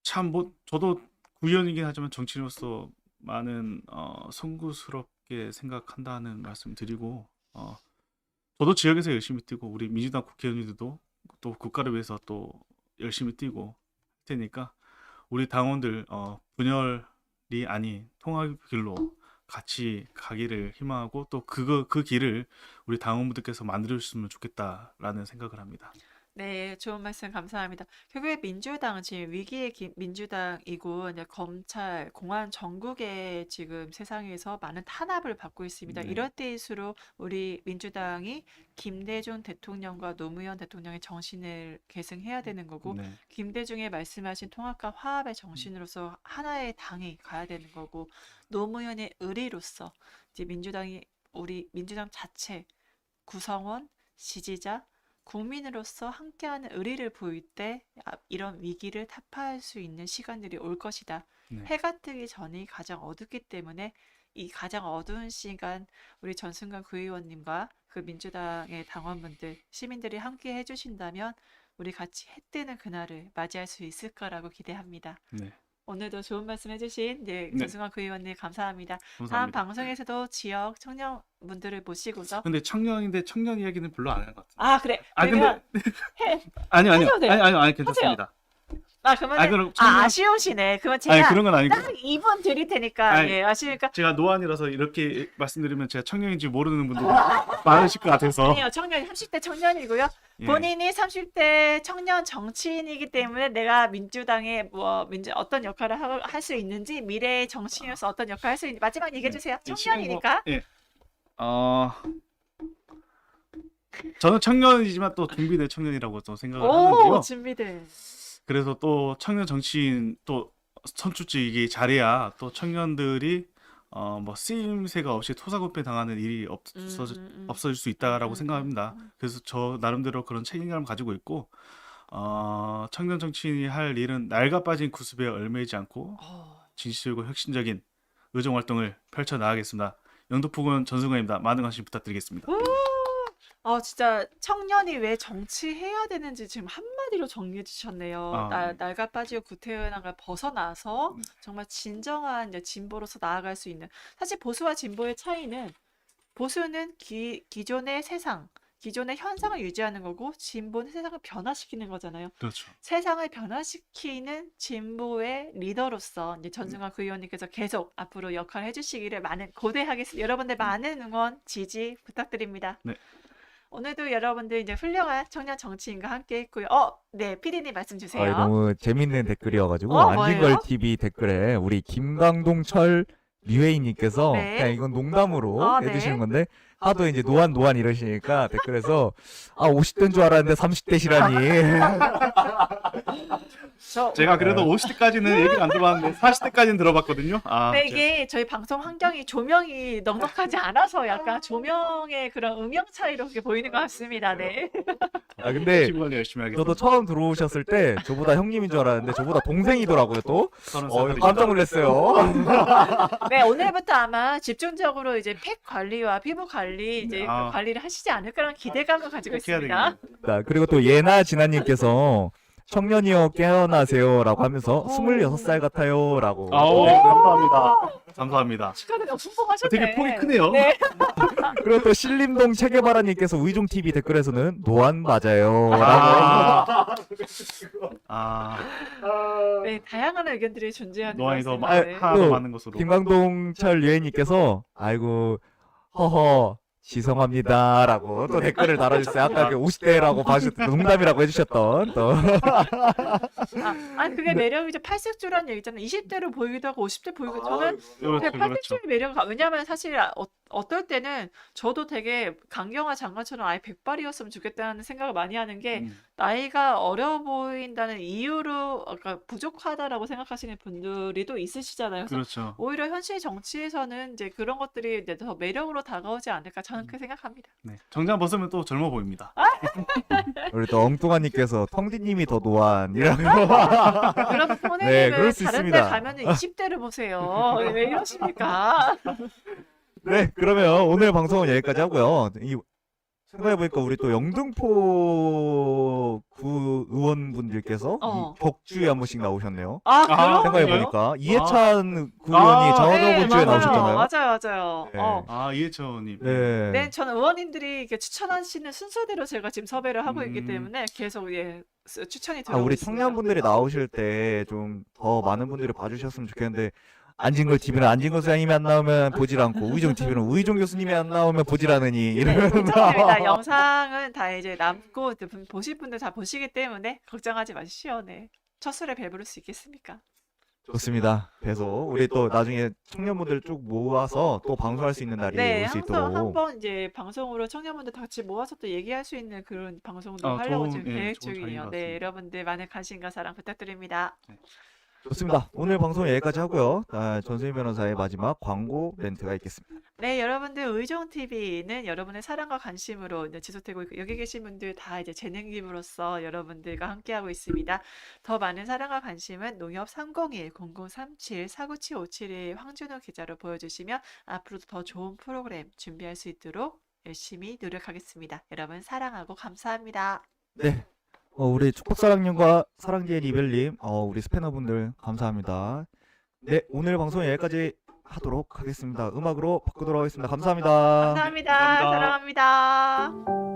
참 뭐 저도 구의원이긴 하지만 정치인으로서 많은 송구스럽게 생각한다는 말씀 드리고 저도 지역에서 열심히 뛰고 우리 민주당 국회의원들도 또 국가를 위해서 또 열심히 뛰고 할 테니까 우리 당원들 분열이 아닌 통합의 길로 같이 가기를 희망하고 또 그 길을 우리 당원분들께서 만들어 주셨으면 좋겠다라는 생각을 합니다.
네, 좋은 말씀 감사합니다. 결국에 민주당은 지금 위기의 민주당이고 이제 검찰, 공안 전국에 지금 세상에서 많은 탄압을 받고 있습니다.
네.
이럴 때일수록 우리 민주당이 김대중 대통령과 노무현 대통령의 정신을 계승해야 되는 거고
네.
김대중의 말씀하신 통합과 화합의 정신으로서 하나의 당이 가야 되는 거고 노무현의 의리로서 이제 우리 민주당 자체 구성원, 지지자, 국민으로서 함께하는 의리를 보일 때 이런 위기를 타파할 수 있는 시간들이 올 것이다.
네.
해가 뜨기 전이 가장 어둡기 때문에 이 가장 어두운 시간 우리 전승관 구의원님과 그 민주당의 당원분들, 시민들이 함께 해주신다면 우리 같이 해 뜨는 그날을 맞이할 수 있을 거라고 기대합니다.
네.
오늘도 좋은 말씀 해주신
네.
전승관 구의원님 감사합니다. 다음
감사합니다.
방송에서도 지역 청년분들을 모시고서
근데 청년인데 청년 이야기는 별로 안 할 것 같아요.
아 그래
근데
해.
아니요
하셔도 돼요.
아니 괜찮습니다.
그러면
그럼
아쉬우시네. 그러면
아니
제가
그런 건 아니고
딱 2분 드릴 테니까
아니,
예, 아쉬우니까
제가 노안이라서 이렇게 말씀드리면 제가 청년인지 모르는 분들 많으실 것 같아서
아니요 청년 30대 청년이고요.
예.
본인이 30대 청년 정치인이기 때문에 내가 민주당의 어떤 역할을 할 수 있는지 미래의 정치인으로서 어떤 역할을 할 수 있는지 마지막 얘기해 주세요.
예,
청년이니까.
예. 저는 청년이지만 또 준비된 청년이라고 또 생각을 하는데요.
오 준비돼.
그래서 또 청년 정치인 또 선출직 이게 잘해야 또 청년들이 뭐 쓰임새가 없이 토사구팽 당하는 일이 없어질 수 있다라고 생각합니다. 그래서 저 나름대로 그런 책임감을 가지고 있고 청년 정치인이 할 일은 낡아 빠진 구습에 얽매이지 않고 진실되고 혁신적인 의정 활동을 펼쳐 나가겠습니다. 영도포군 전승관입니다. 많은 관심 부탁드리겠습니다.
진짜 청년이 왜 정치해야 되는지 지금 한마디로 정리해 주셨네요.
네.
낡아 빠지고 구태연한 걸 벗어나서 정말 진정한 이제 진보로서 나아갈 수 있는. 사실 보수와 진보의 차이는 보수는 기존의 세상, 기존의 현상을 유지하는 거고 진보는 세상을 변화시키는 거잖아요.
그렇죠.
세상을 변화시키는 진보의 리더로서 이제 전승환 구의원님께서 계속 앞으로 역할을 해주시기를 고대하겠습니다. 여러분들 많은 응원, 지지 부탁드립니다.
네.
오늘도 여러분들 이제 훌륭한 청년 정치인과 함께 했고요. 네, PD님 말씀 주세요.
너무 재밌는 댓글이어가지고
뭐예요?
안진걸 TV 댓글에 우리 김강동철 류혜인님께서
네.
그냥 이건 농담으로
네.
해주시는 건데 하도 이제 노안 이러시니까 댓글에서 50대인 줄 알았는데 30대시라니.
제가 그래도 50대까지는 얘기를 안 들어봤는데 40대까지는 들어봤거든요.
네, 이게 저희 방송 환경이 조명이 넉넉하지 않아서 약간 조명의 그런 음영 차이로 이렇게 보이는 것 같습니다. 네.
근데
피부 관리 열심히 하겠습니다.
저도 처음 들어오셨을 때 저보다 형님인 줄 알았는데 저보다 동생이더라고요 또.
30살
깜짝 놀랐어요.
네, 오늘부터 아마 집중적으로 이제 팩 관리와 피부 관리 이제 그 관리를 하시지 않을까라는 기대감을 가지고 있습니다.
그리고 또 예나 진아님께서 청년이여 깨어나세요라고 하면서 26살 같아요라고.
감사합니다. 감사합니다.
축하드려요. 풍성하셨네.
되게 폭이 크네요.
네.
그리고 또 신림동 체계바라님께서 의중 TV 댓글에서는 노안 맞아요.
네, 다양한 의견들이 존재하는 것
노안이 더
같습니다. 네.
하나 더 많은 것으로.
김광동철 유혜님께서 아이고 허허 시성합니다라고 또 댓글을 달아주세요. 아까 그 50대라고 봐주셨던 농담이라고 해주셨던 또
아니 그게 매력이죠. 팔색조라는 얘기 있잖아요. 20대로 보이기도 하고 50대 보이기도 하고 저는
그렇죠,
되게
그렇죠.
팔색조의 매력이 왜냐면 사실 어떨 때는 저도 되게 강경화 장관처럼 아예 백발이었으면 좋겠다는 생각을 많이 하는 게 나이가 어려 보인다는 이유로 그러니까 부족하다라고 생각하시는 분들이 또 있으시잖아요. 그래서
그렇죠.
오히려 현실 정치에서는 이제 그런 것들이 이제 더 매력으로 다가오지 않을까 저는 그렇게 생각합니다.
네. 정장 벗으면 또 젊어 보입니다.
우리 또 엉뚱한님께서 텅디님이 더 노안이라고
그럼
네,
폰에는
그럴 수
다른 데
있습니다.
가면은 20대를 보세요. 왜 이러십니까?
네, 그러면 오늘 방송은 여기까지 하고요. 생각해보니까 우리 또 영등포 구 의원분들께서
어.
이 격주에 한 번씩 나오셨네요.
아,
아,
그럼
생각해보니까 이해찬 구 의원이 전화도 격주에
맞아요.
나오셨잖아요.
맞아요.
네.
아, 이해철님.
네.
네, 저는 의원님들이 이렇게 추천하시는 순서대로 제가 지금 섭외를 하고 있기 때문에 계속 추천이
아,
들어오고
우리
있습니다.
청년분들이 나오실 때 좀 더 많은 분들이 봐주셨으면 좋겠는데 안진걸 TV는 안진걸 소장님이 안 나오면 보질 않고 우의정 TV는 우의정 교수님이 안 나오면 보질 않으니
네,
이런
괜찮습니다. 영상은 다 이제 남고 보실 분들 다 보시기 때문에 걱정하지 마시오. 네. 첫 술에 배부를 수 있겠습니까?
좋습니다. 그래서 우리 또 나중에 청년분들 쭉 모아서 또 방송할 수 있는 날이
네,
올 수
항상
있도록
한번 이제 방송으로 청년분들 다 같이 모아서 또 얘기할 수 있는 그런 방송도
아,
하려고
좋은,
지금
예,
계획
좋은 자리인
중이에요.
것
네,
같습니다.
여러분들 많은 관심과 사랑 부탁드립니다.
좋습니다. 오늘 방송 여기까지 하고요. 전수희 변호사의 마지막 광고 멘트가 있겠습니다.
네, 여러분들 의정 TV는 여러분의 사랑과 관심으로 이제 지속되고 있고 여기 계신 분들 다 이제 재능기부로서 여러분들과 함께하고 있습니다. 더 많은 사랑과 관심은 농협 301-0037-49757의 황준호 기자로 보여주시면 앞으로도 더 좋은 프로그램 준비할 수 있도록 열심히 노력하겠습니다. 여러분 사랑하고 감사합니다.
네. 우리 축복사랑님과 사랑제일 이별님, 우리 스패너분들 감사합니다. 네, 오늘 방송 여기까지 하도록 하겠습니다. 음악으로 바꾸도록 하겠습니다. 감사합니다.
감사합니다.
감사합니다.
사랑합니다.